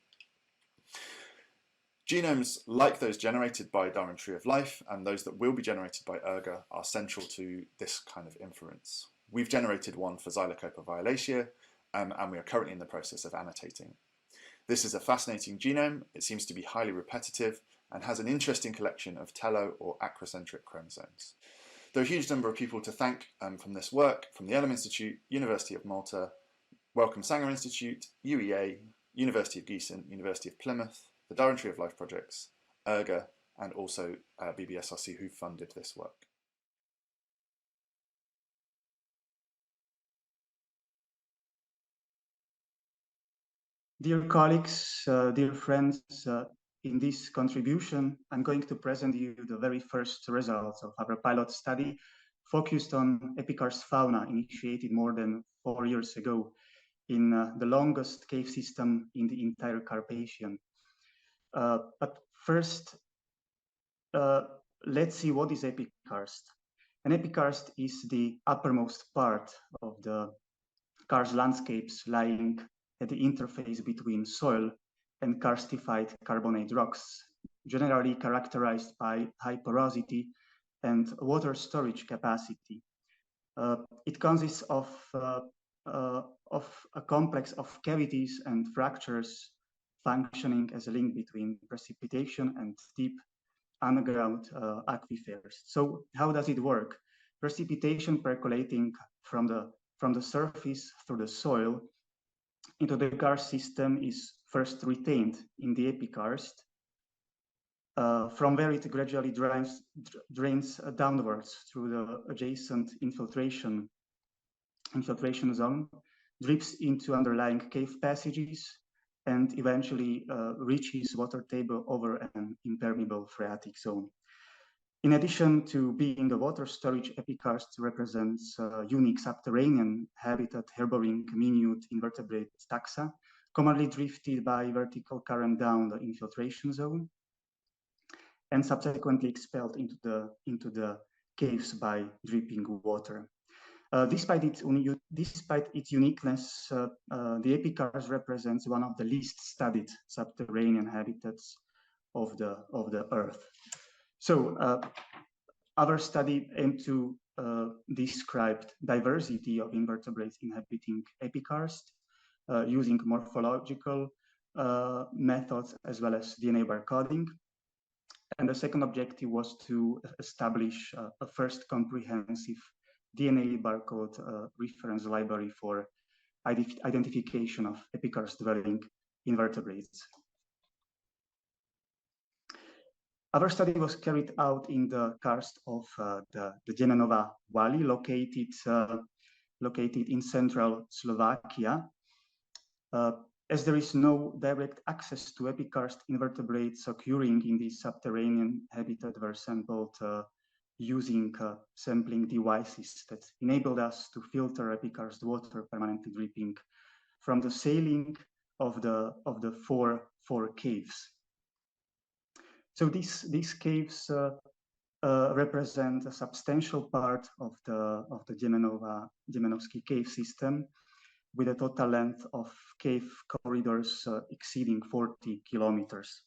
Genomes, like those generated by Darwin Tree of Life and those that will be generated by ERGA, are central to this kind of inference. We've generated one for Xylocopa violacea, and we are currently in the process of annotating. This is a fascinating genome. It seems to be highly repetitive and has an interesting collection of telo or acrocentric chromosomes. There are a huge number of people to thank from this work, from the Earlham Institute, University of Malta, Wellcome Sanger Institute, UEA, University of Gießen, University of Plymouth, the Darwin Tree of Life projects, ERGA, and also BBSRC, who funded this work. Dear colleagues, dear friends, in this contribution, I'm going to present you the very first results of our pilot study focused on EPIKARST fauna initiated more than 4 years ago in the longest cave system in the entire Carpathian. But first, let's see what is EPIKARST. An EPIKARST is the uppermost part of the karst landscapes lying at the interface between soil and karstified carbonate rocks, generally characterized by high porosity and water storage capacity. It consists of a complex of cavities and fractures functioning as a link between precipitation and deep underground aquifers. So how does it work? Precipitation percolating from the surface through the soil into the karst system is first retained in the epikarst, from where it gradually drains downwards through the adjacent infiltration zone, drips into underlying cave passages, and eventually reaches water table over an impermeable phreatic zone. In addition to being a water storage, epikarst represents unique subterranean habitat harboring minute invertebrate taxa, commonly drifted by vertical current down the infiltration zone and subsequently expelled into the caves by dripping water. Despite its uniqueness, the epikarst represents one of the least studied subterranean habitats of the Earth. So our study aimed to describe diversity of invertebrates inhabiting epikarst using morphological methods as well as DNA barcoding. And the second objective was to establish a first comprehensive DNA barcode reference library for identification of EPIKARST-dwelling invertebrates. Our study was carried out in the karst of the Genova Valley, located in central Slovakia. As there is no direct access to epikarst invertebrates occurring in this subterranean habitat, were sampled using sampling devices that enabled us to filter epikarst water permanently dripping from the ceiling of the four caves. So these caves represent a substantial part of the Gemenovsky cave system, with a total length of cave corridors exceeding 40 kilometers.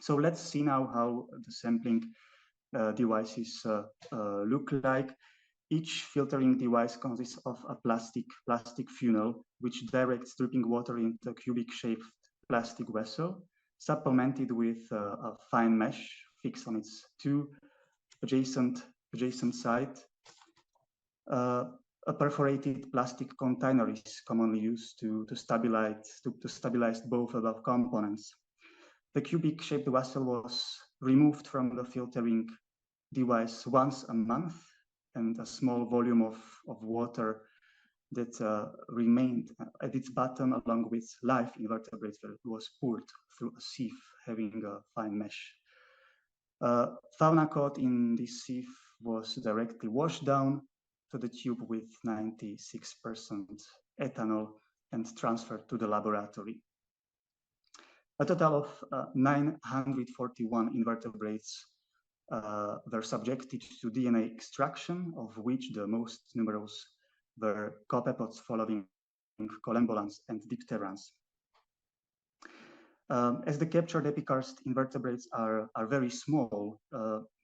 So let's see now how the sampling devices look like. Each filtering device consists of a plastic funnel, which directs dripping water into a cubic-shaped plastic vessel, supplemented with a fine mesh fixed on its two adjacent sides. A perforated plastic container is commonly used to stabilize both above components. The cubic-shaped vessel was removed from the filtering device once a month, and a small volume of water that remained at its bottom, along with live invertebrates, was poured through a sieve having a fine mesh. Fauna caught in this sieve was directly washed down to the tube with 96% ethanol and transferred to the laboratory. A total of 941 invertebrates were subjected to DNA extraction, of which the most numerous were copepods following collembolans and dipterans. As the captured epikarst invertebrates are very small,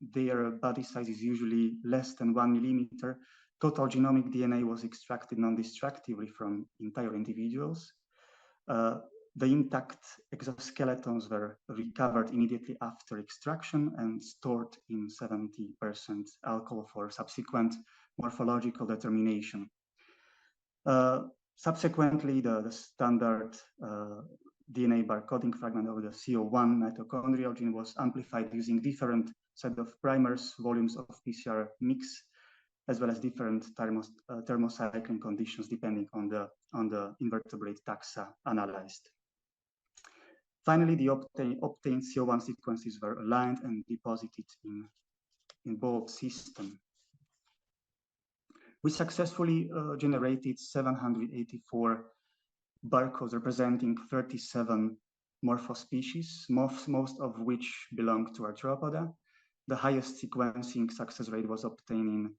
their body size is usually less than 1 millimeter. Total genomic DNA was extracted non-destructively from entire individuals. The intact exoskeletons were recovered immediately after extraction and stored in 70% alcohol for subsequent morphological determination. Subsequently, the standard DNA barcoding fragment of the CO1 mitochondrial gene was amplified using different set of primers, volumes of PCR mix, as well as different thermocycling conditions depending on the invertebrate taxa analyzed. Finally, the obtained CO1 sequences were aligned and deposited in both systems. We successfully generated 784 barcodes representing 37 morphospecies, most of which belong to arthropoda. The highest sequencing success rate was obtained in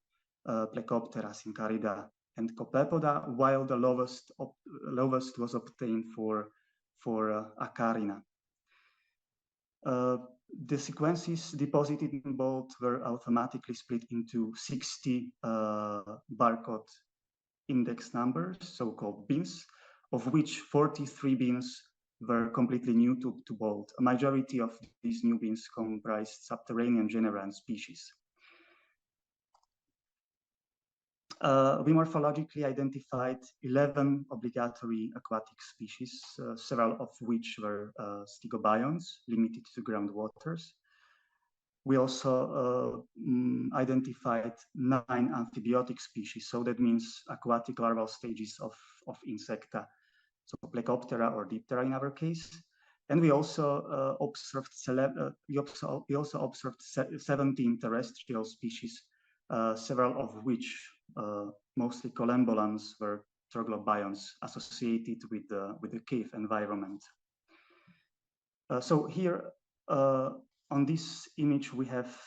Plecoptera, Sincarida, and Copepoda, while the lowest was obtained for Acarina. The sequences deposited in both were automatically split into 60 barcode index numbers, so-called bins, of which 43 bins were completely new to Bolt. A majority of these new bins comprised subterranean genera and species. We morphologically identified 11 obligatory aquatic species, several of which were stigobionts, limited to groundwaters. We also identified 9 amphibiotic species, so that means aquatic larval stages of insecta, so Plecoptera or Diptera in our case. And we also observed 17 terrestrial species, several of which, mostly collembolans, were troglobionts associated with the cave environment. So here on this image we have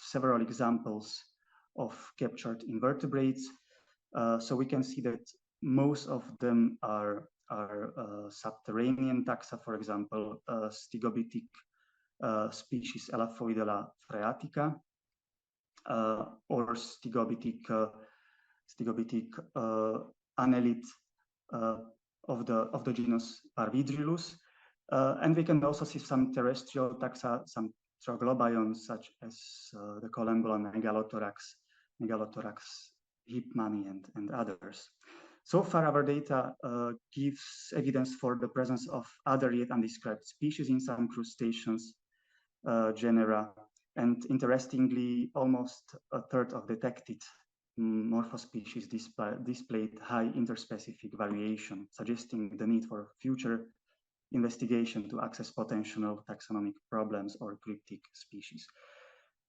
several examples of captured invertebrates. So we can see that most of them are subterranean taxa, for example, stigobitic species Elaphoidella phreatica, or stigobitic annelid of the genus Parvidrilus. And we can also see some terrestrial taxa, some troglobionts, such as the collembolan Megalothorax hipmani and others. So far, our data gives evidence for the presence of other yet undescribed species in some crustaceans genera. And interestingly, almost a third of detected morphospecies displayed high interspecific variation, suggesting the need for future investigation to access potential taxonomic problems or cryptic species.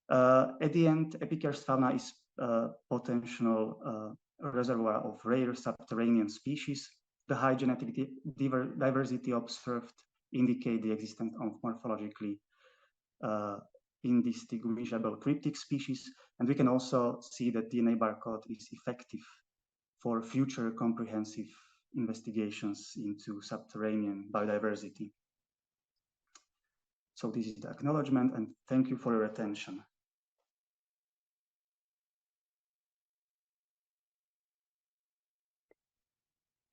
At the end, EPIKARST fauna is a potential reservoir of rare subterranean species. The high genetic diversity observed indicate the existence of morphologically indistinguishable cryptic species, and we can also see that DNA barcode is effective for future comprehensive investigations into subterranean biodiversity. So this is the acknowledgement, and thank you for your attention.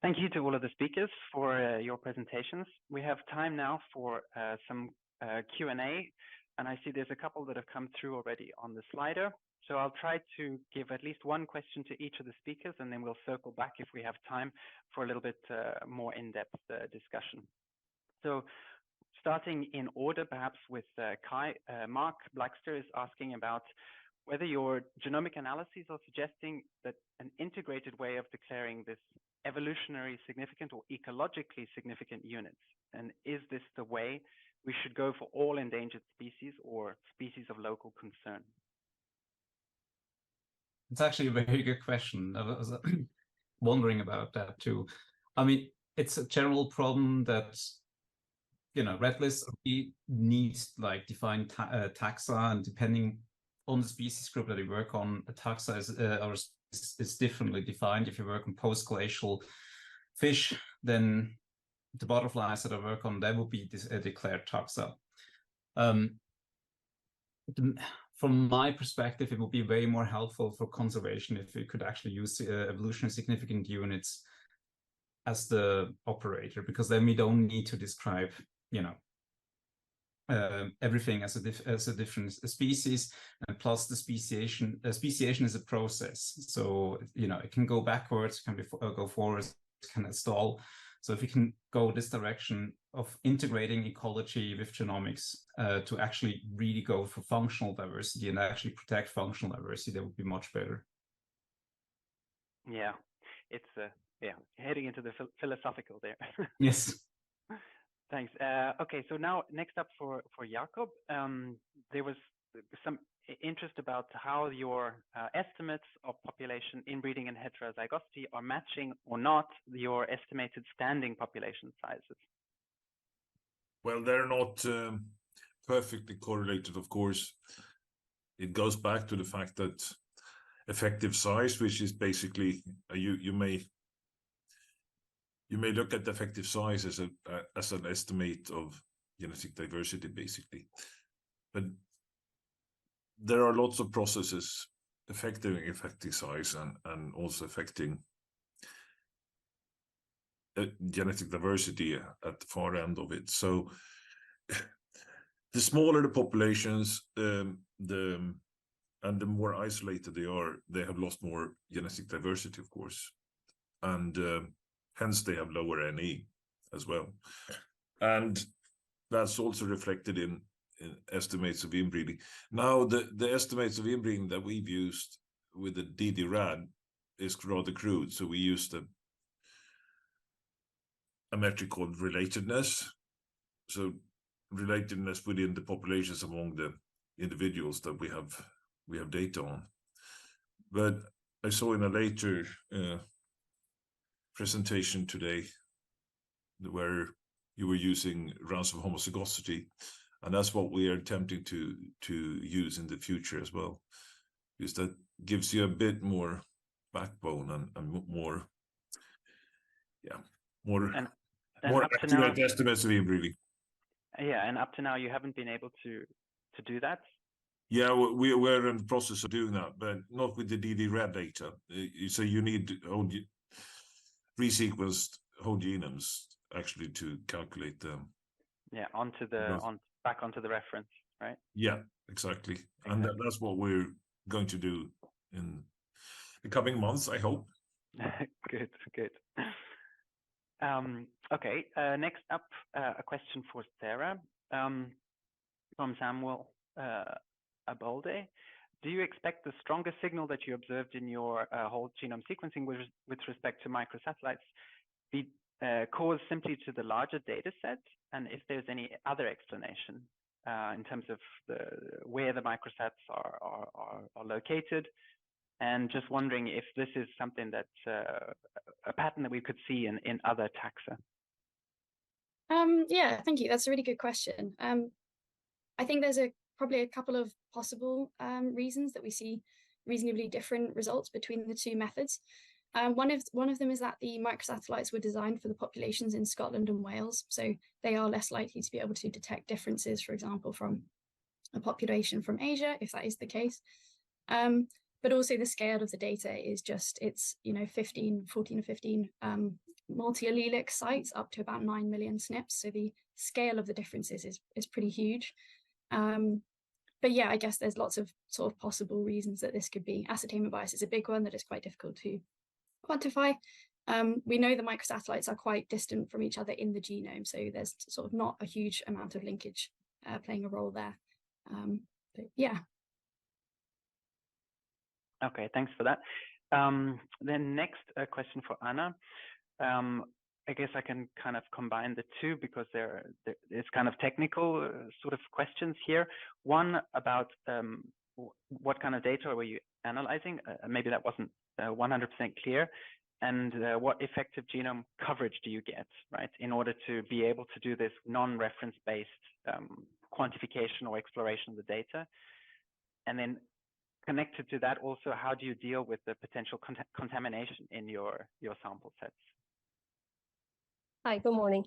Thank you to all of the speakers for your presentations. We have time now for some Q&A, and I see there's a couple that have come through already on the slider. So I'll try to give at least one question to each of the speakers, and then we'll circle back if we have time for a little bit more in-depth discussion. So starting in order, perhaps with Kai, Mark Blackster is asking about whether your genomic analyses are suggesting that an integrated way of declaring this evolutionary significant or ecologically significant units? And is this the way we should go for all endangered species or species of local concern? It's actually a very good question. I was wondering about that too. I mean, it's a general problem that, you know, red list needs like defined taxa, and depending on the species group that you work on, a taxa is differently defined. If you work on post-glacial fish, then the butterflies that I work on, they will be declared taxa. From my perspective, it would be way more helpful for conservation if we could actually use evolutionary significant units as the operator, because then we don't need to describe, you know, everything as a different species, and plus the speciation. Speciation is a process, so you know it can go backwards, can go forwards, can stall. So if we can go this direction of integrating ecology with genomics to actually really go for functional diversity and actually protect functional diversity, that would be much better. Yeah, it's yeah, heading into the philosophical there. Yes. Thanks. Okay, so now next up for Jakob, there was some interest about how your estimates of population inbreeding and heterozygosity are matching or not your estimated standing population sizes. Well, they're not perfectly correlated, of course. It goes back to the fact that effective size, which is basically you may look at the effective size as an estimate of genetic diversity, basically, but there are lots of processes affecting effective size and also affecting genetic diversity at the far end of it. So the smaller the populations, and the more isolated they are, they have lost more genetic diversity, of course, and hence they have lower NE as well. And that's also reflected in estimates of inbreeding. Now, the estimates of inbreeding that we've used with the DD-RAD is rather crude. So we used a metric called relatedness. So relatedness within the populations among the individuals that we have data on. But I saw in a later presentation today where you were using rounds of homozygosity, and that's what we are attempting to use in the future as well, because that gives you a bit more backbone and more, yeah, more accurate estimates of inbreeding. Yeah, and up to now you haven't been able to do that. Yeah, we're in the process of doing that, but not with the DD-RAD data. So you need resequenced whole genomes actually to calculate them. Yeah, back onto the reference, right? Yeah, exactly. And that's what we're going to do in the coming months, I hope. Good. Okay, next up, a question for Sarah from Samuel Abolde. Do you expect the stronger signal that you observed in your whole genome sequencing with respect to microsatellites be caused simply to the larger data set? And if there's any other explanation in terms of where the microsats are located? And just wondering if this is something that's a pattern that we could see in other taxa. Yeah, thank you. That's a really good question. I think there's probably a couple of possible reasons that we see reasonably different results between the two methods. One of them is that the microsatellites were designed for the populations in Scotland and Wales, so they are less likely to be able to detect differences, for example, from a population from Asia, if that is the case. But also the scale of the data is just, it's 14 or 15 multi-allelic sites up to about 9 million SNPs. So the scale of the differences is pretty huge. But yeah, I guess there's lots of sort of possible reasons that this could be. Ascertainment bias is a big one that is quite difficult to quantify. We know the microsatellites are quite distant from each other in the genome, so there's sort of not a huge amount of linkage playing a role there. But yeah. Okay, thanks for that. Then next question for Anna. I guess I can kind of combine the two because it's kind of technical sort of questions here. One about what kind of data were you analyzing? Maybe that wasn't 100% clear. And what effective genome coverage do you get, right, in order to be able to do this non-reference-based quantification or exploration of the data? And then connected to that also, how do you deal with the potential contamination in your sample sets? Hi, good morning.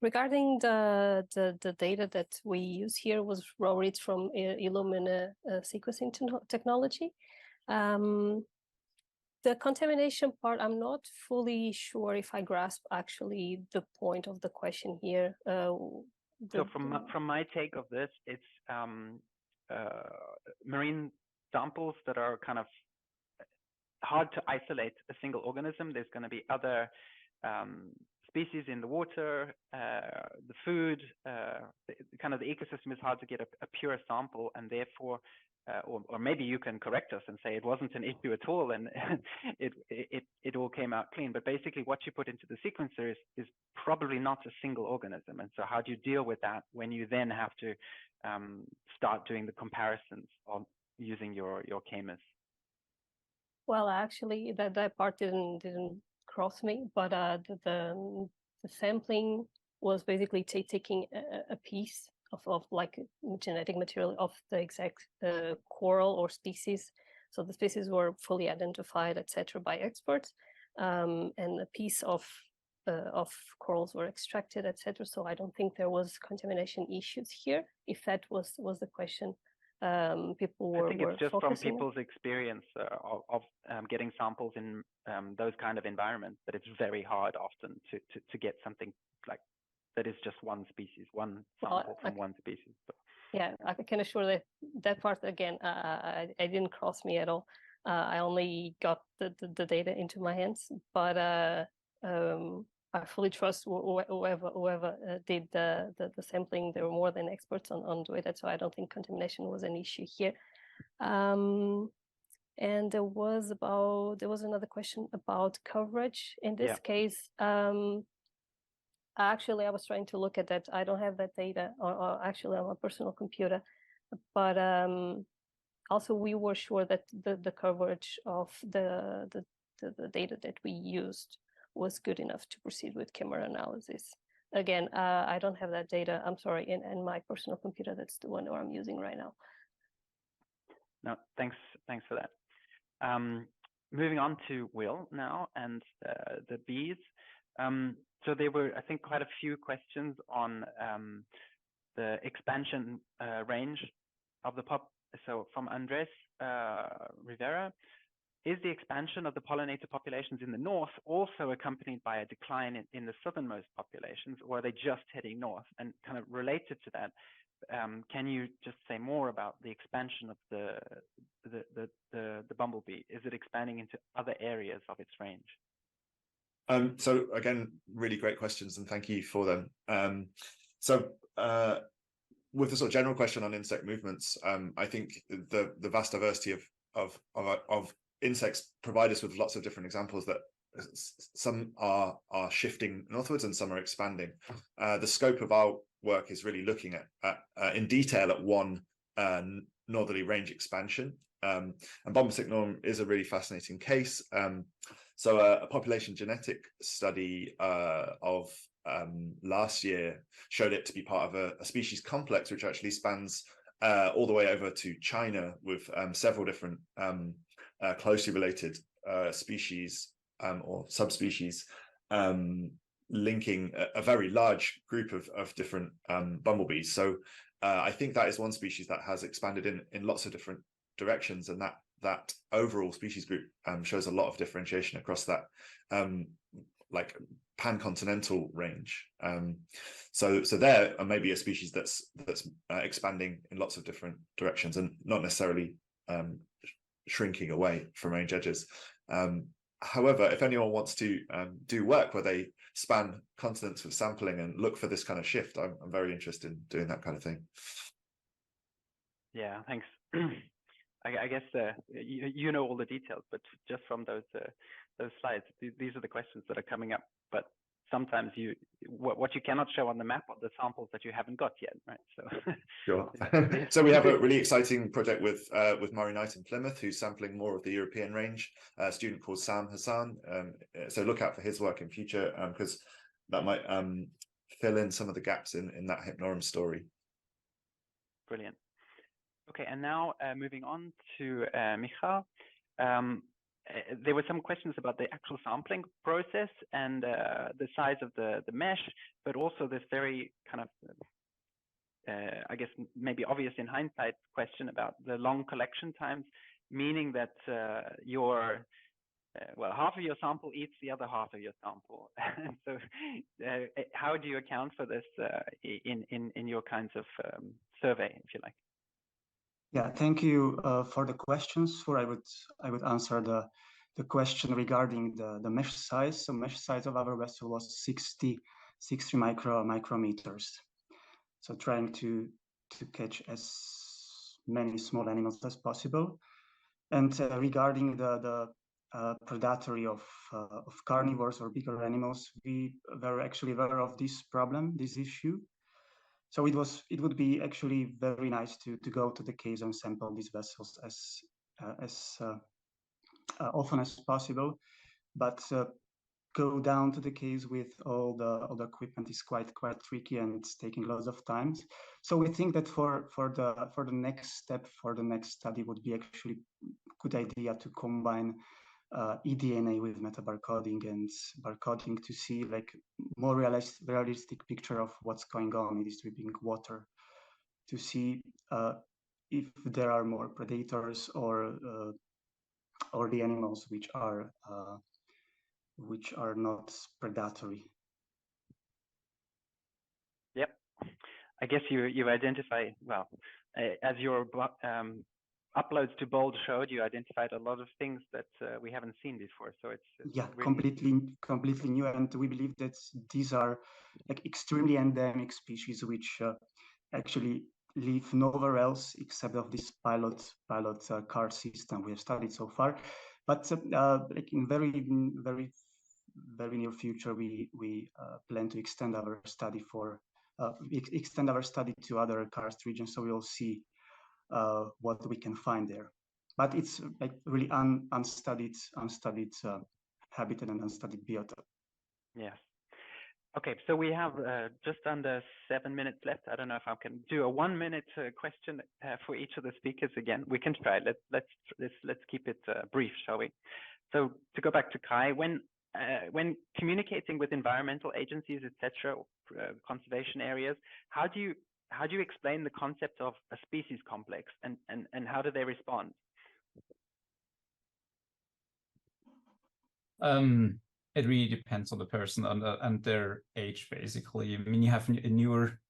Regarding the data that we use here was raw reads from Illumina sequencing technology. The contamination part, I'm not fully sure if I grasp actually the point of the question here. So from my take of this, it's marine samples that are kind of hard to isolate a single organism. There's going to be other species in the water, the food, kind of the ecosystem is hard to get a pure sample, and therefore, or maybe you can correct us and say it wasn't an issue at all, and it all came out clean. But basically, what you put into the sequencer is probably not a single organism. And so, how do you deal with that when you then have to start doing the comparisons on using your CIIMAR? Well, actually, that part didn't cross me, but the sampling was basically taking a piece of like genetic material of the exact coral or species. So the species were fully identified, etc., by experts, and a piece of corals were extracted, etc. So I don't think there was contamination issues here. If that was the question, people were. I think it's just from people's experience of getting samples in those kind of environments that it's very hard often to get something like that is just one species, one sample from one species. So. Yeah, I can assure that part again, I didn't cross me at all. I only got the data into my hands, but I fully trust whoever did the sampling. They were more than experts on doing that, so I don't think contamination was an issue here. And there was another question about coverage. In this case, actually, I was trying to look at that. I don't have that data, or actually on my personal computer, but also we were sure that the coverage of the data that we used was good enough to proceed with CIIMAR analysis. Again, I don't have that data. I'm sorry, in my personal computer, that's the one I'm using right now. No, thanks for that. Moving on to Will now and the bees. So there were, I think, quite a few questions on the expansion range of the So from Andres Rivera, is the expansion of the pollinator populations in the north also accompanied by a decline in the southernmost populations, or are they just heading north? And kind of related to that, can you just say more about the expansion of the bumblebee? Is it expanding into other areas of its range? So again, really great questions, and thank you for them. With the sort of general question on insect movements, I think the vast diversity of insects provide us with lots of different examples that some are shifting northwards and some are expanding. The scope of our work is really looking at in detail at one northerly range expansion. And bomber signal is a really fascinating case. So a population genetic study of last year showed it to be part of a species complex, which actually spans all the way over to China with several different closely related species or subspecies linking a very large group of different bumblebees. So I think that is one species that has expanded in lots of different directions, and that overall species group shows a lot of differentiation across that like pan-continental range. So there are maybe a species that's expanding in lots of different directions and not necessarily shrinking away from range edges. However, if anyone wants to do work where they span continents with sampling and look for this kind of shift, I'm very interested in doing that kind of thing. Yeah, thanks. I guess you know all the details, but just from those those slides. These are the questions that are coming up, but sometimes what you cannot show on the map are the samples that you haven't got yet, right? So sure. So we have a really exciting project with Murray Knight in Plymouth, who's sampling more of the European range. A student called Sam Hassan. So look out for his work in future, because that might fill in some of the gaps in that Hypnorum story. Brilliant. Okay, and now moving on to Michal. There were some questions about the actual sampling process and the size of the mesh, but also this very kind of, I guess, maybe obvious in hindsight question about the long collection times, meaning that well, half of your sample eats the other half of your sample. And so how do you account for this in your kinds of survey, if you like? Yeah, thank you for the questions. I would answer the question regarding the mesh size. So mesh size of our vessel was 60 micrometers. So trying to catch as many small animals as possible. And regarding the predatory of carnivores or bigger animals, we were actually aware of this problem, this issue. So it would be actually very nice to go to the caves and sample these vessels as often as possible, but go down to the caves with all the equipment is quite tricky and it's taking lots of time. So we think that for the next step, for the next study, would be actually good idea to combine eDNA with metabarcoding and barcoding to see like more realistic picture of what's going on in this dripping water, to see if there are more predators or the animals which are not predatory. Yep, I guess you identify, well, as your uploads to Bold showed, you identified a lot of things that we haven't seen before. So it's yeah, really completely new, and we believe that these are like extremely endemic species which actually live nowhere else except of this pilot card system we have studied so far. But like in very near future, we plan to extend our study to other karst regions, so we'll see what we can find there. But it's like really unstudied habitat and unstudied biota. Yes. Okay, so we have just under 7 minutes left. I don't know if I can do a 1 minute question for each of the speakers again. We can try. Let's keep it brief, shall we? So to go back to Kai, when communicating with environmental agencies, etc., conservation areas, how do you explain the concept of a species complex, and how do they respond? It really depends on the person and their age, basically. I mean, you have a newer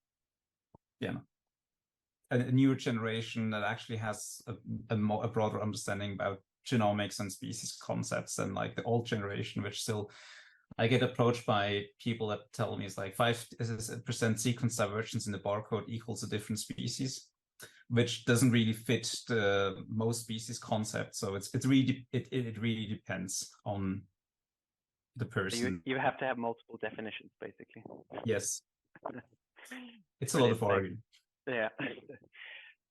generation that actually has a broader understanding about genomics and species concepts than like the old generation, which still, I get approached by people that tell me it's like 5% sequence divergence in the barcode equals a different species, which doesn't really fit the most species concept. So it really depends on the person. You have to have multiple definitions, basically. Yes. It's a lot of arguing. Yeah.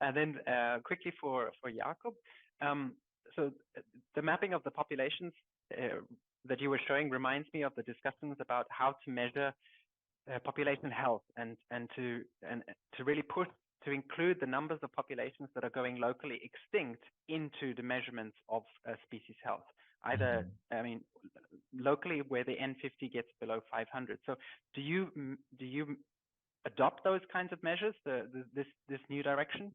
And then quickly for Jakob, so the mapping of the populations that you were showing reminds me of the discussions about how to measure population health and to really push to include the numbers of populations that are going locally extinct into the measurements of species health. Either, I mean, locally where the N50 gets below 500. So do you adopt those kinds of measures, this new direction?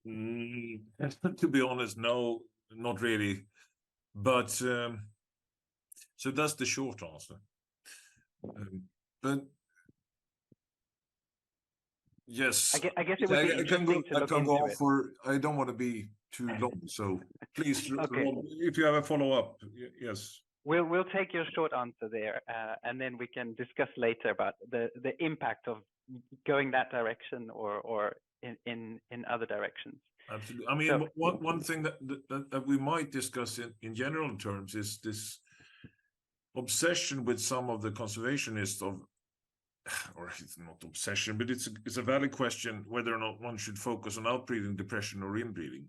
To be honest, no, not really. But so that's the short answer. But yes, I guess it would be interesting to look into it. I don't want to be too long, so please, okay. if you have a follow-up, yes. We'll take your short answer there, and then we can discuss later about the impact of going that direction or in other directions. Absolutely. I mean, So, one thing that we might discuss in general terms is this obsession with some of the conservationists of, or it's not obsession, but it's a valid question whether or not one should focus on outbreeding, depression, or inbreeding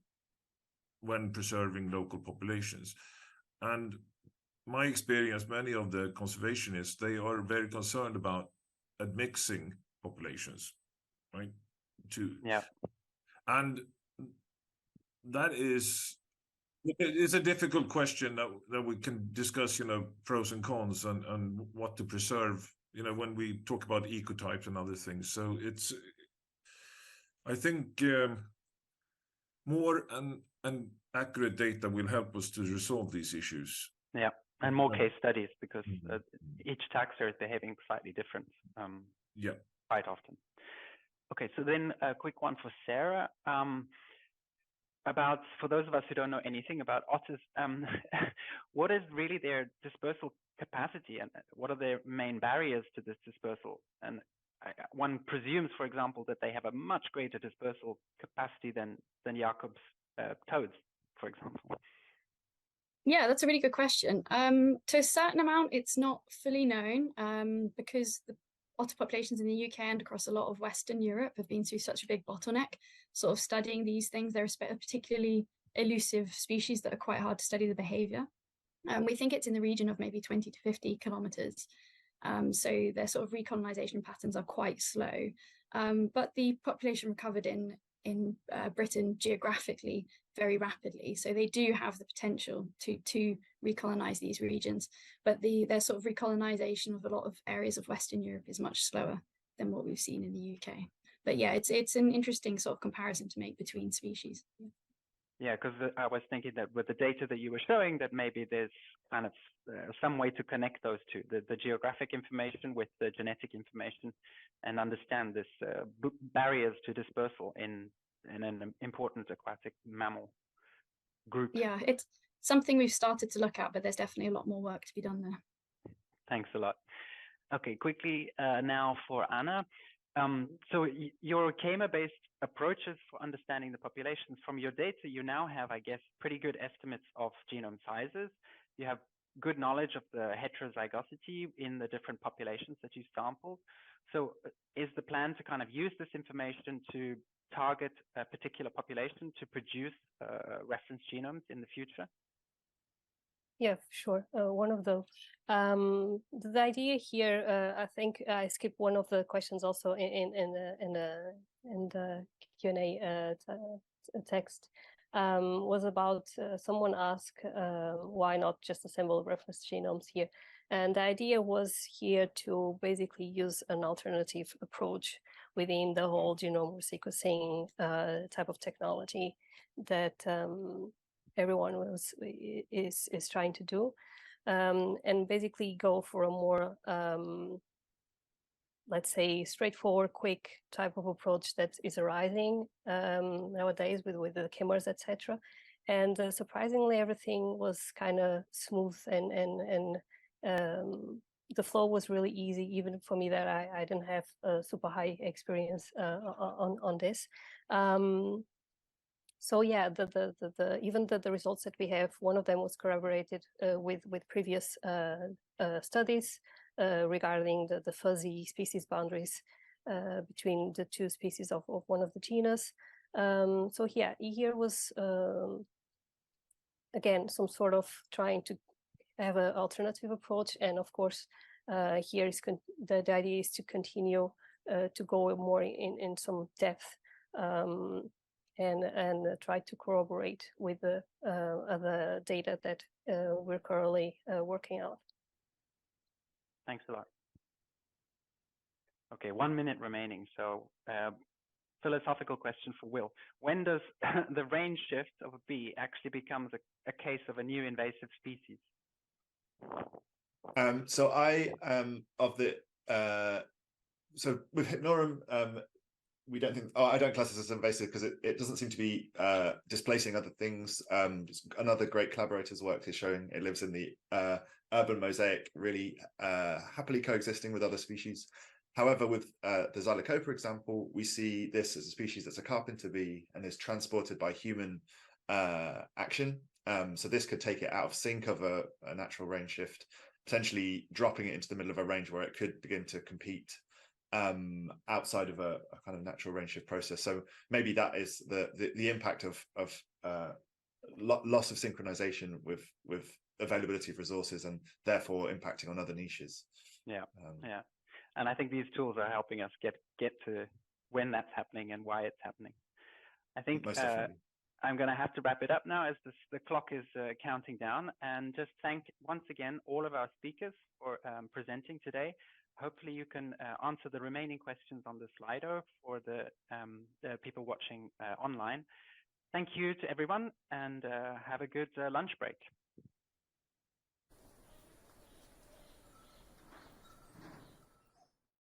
when preserving local populations. And my experience, many of the conservationists, they are very concerned about admixing populations, right? yeah. And that it's a difficult question that we can discuss, pros and cons and what to preserve, when we talk about ecotypes and other things. So I think more and accurate data will help us to resolve these issues. Yeah, and more case studies, because each taxa is behaving slightly different. Yeah, quite often. Okay, so then a quick one for Sarah. About, for those of us who don't know anything about otters, what is really their dispersal capacity, and what are their main barriers to this dispersal? And one presumes, for example, that they have a much greater dispersal capacity than Jacob's toads, for example. Yeah, that's a really good question. To a certain amount, it's not fully known because the otter populations in the UK and across a lot of Western Europe have been through such a big bottleneck, sort of studying these things. They're a particularly elusive species that are quite hard to study the behavior. We think it's in the region of maybe 20 to 50 kilometers. So their sort of recolonization patterns are quite slow. But the population recovered in Britain geographically very rapidly. So they do have the potential to recolonize these regions, but their sort of recolonization of a lot of areas of Western Europe is much slower than what we've seen in the UK. But yeah, it's an interesting sort of comparison to make between species. Yeah, because I was thinking that with the data that you were showing, that maybe there's kind of some way to connect those two, the geographic information with the genetic information, and understand this barriers to dispersal in an important aquatic mammal group. Yeah, it's something we've started to look at, but there's definitely a lot more work to be done there. Thanks a lot. Okay, quickly now for Anna. So your CIIMAR-based approaches for understanding the populations, from your data, you now have, I guess, pretty good estimates of genome sizes. You have good knowledge of the heterozygosity in the different populations that you sampled. So is the plan to kind of use this information to target a particular population to produce reference genomes in the future? Yeah, sure. One of those. The idea here, I think I skipped one of the questions also in the Q&A text, was about someone asked why not just assemble reference genomes here, and the idea was here to basically use an alternative approach within the whole genome sequencing type of technology that everyone is trying to do, and basically go for a more, let's say, straightforward, quick type of approach that is arising nowadays with the CIIMARs, etc. And surprisingly, everything was kind of smooth, and the flow was really easy, even for me that I didn't have a super high experience on this. So yeah, even the results that we have, one of them was corroborated with previous studies regarding the fuzzy species boundaries between the two species of one of the genus. So yeah, here was again some sort of trying to have an alternative approach, and of course here is the idea is to continue to go more in some depth. And try to corroborate with the other data that we're currently working out. Thanks a lot. Okay, 1 minute remaining. So philosophical question for Will. When does the range shift of a bee actually becomes a case of a new invasive species? So with Hypnorum, we don't think, I don't class this as invasive because it doesn't seem to be displacing other things. Another great collaborator's work is showing it lives in the urban mosaic, really happily coexisting with other species. However, with the Xylocopa example, we see this as a species that's a carpenter bee and is transported by human action. So this could take it out of sync of a natural range shift, potentially dropping it into the middle of a range where it could begin to compete outside of a kind of natural range shift process. So maybe that is the impact of loss of synchronization with availability of resources and therefore impacting on other niches. Yeah, yeah. And I think these tools are helping us get to when that's happening and why it's happening. I think I'm going to have to wrap it up now as the clock is counting down, and just thank once again all of our speakers for presenting today. Hopefully you can answer the remaining questions on the Slido for the people watching online. Thank you to everyone, and have a good lunch break.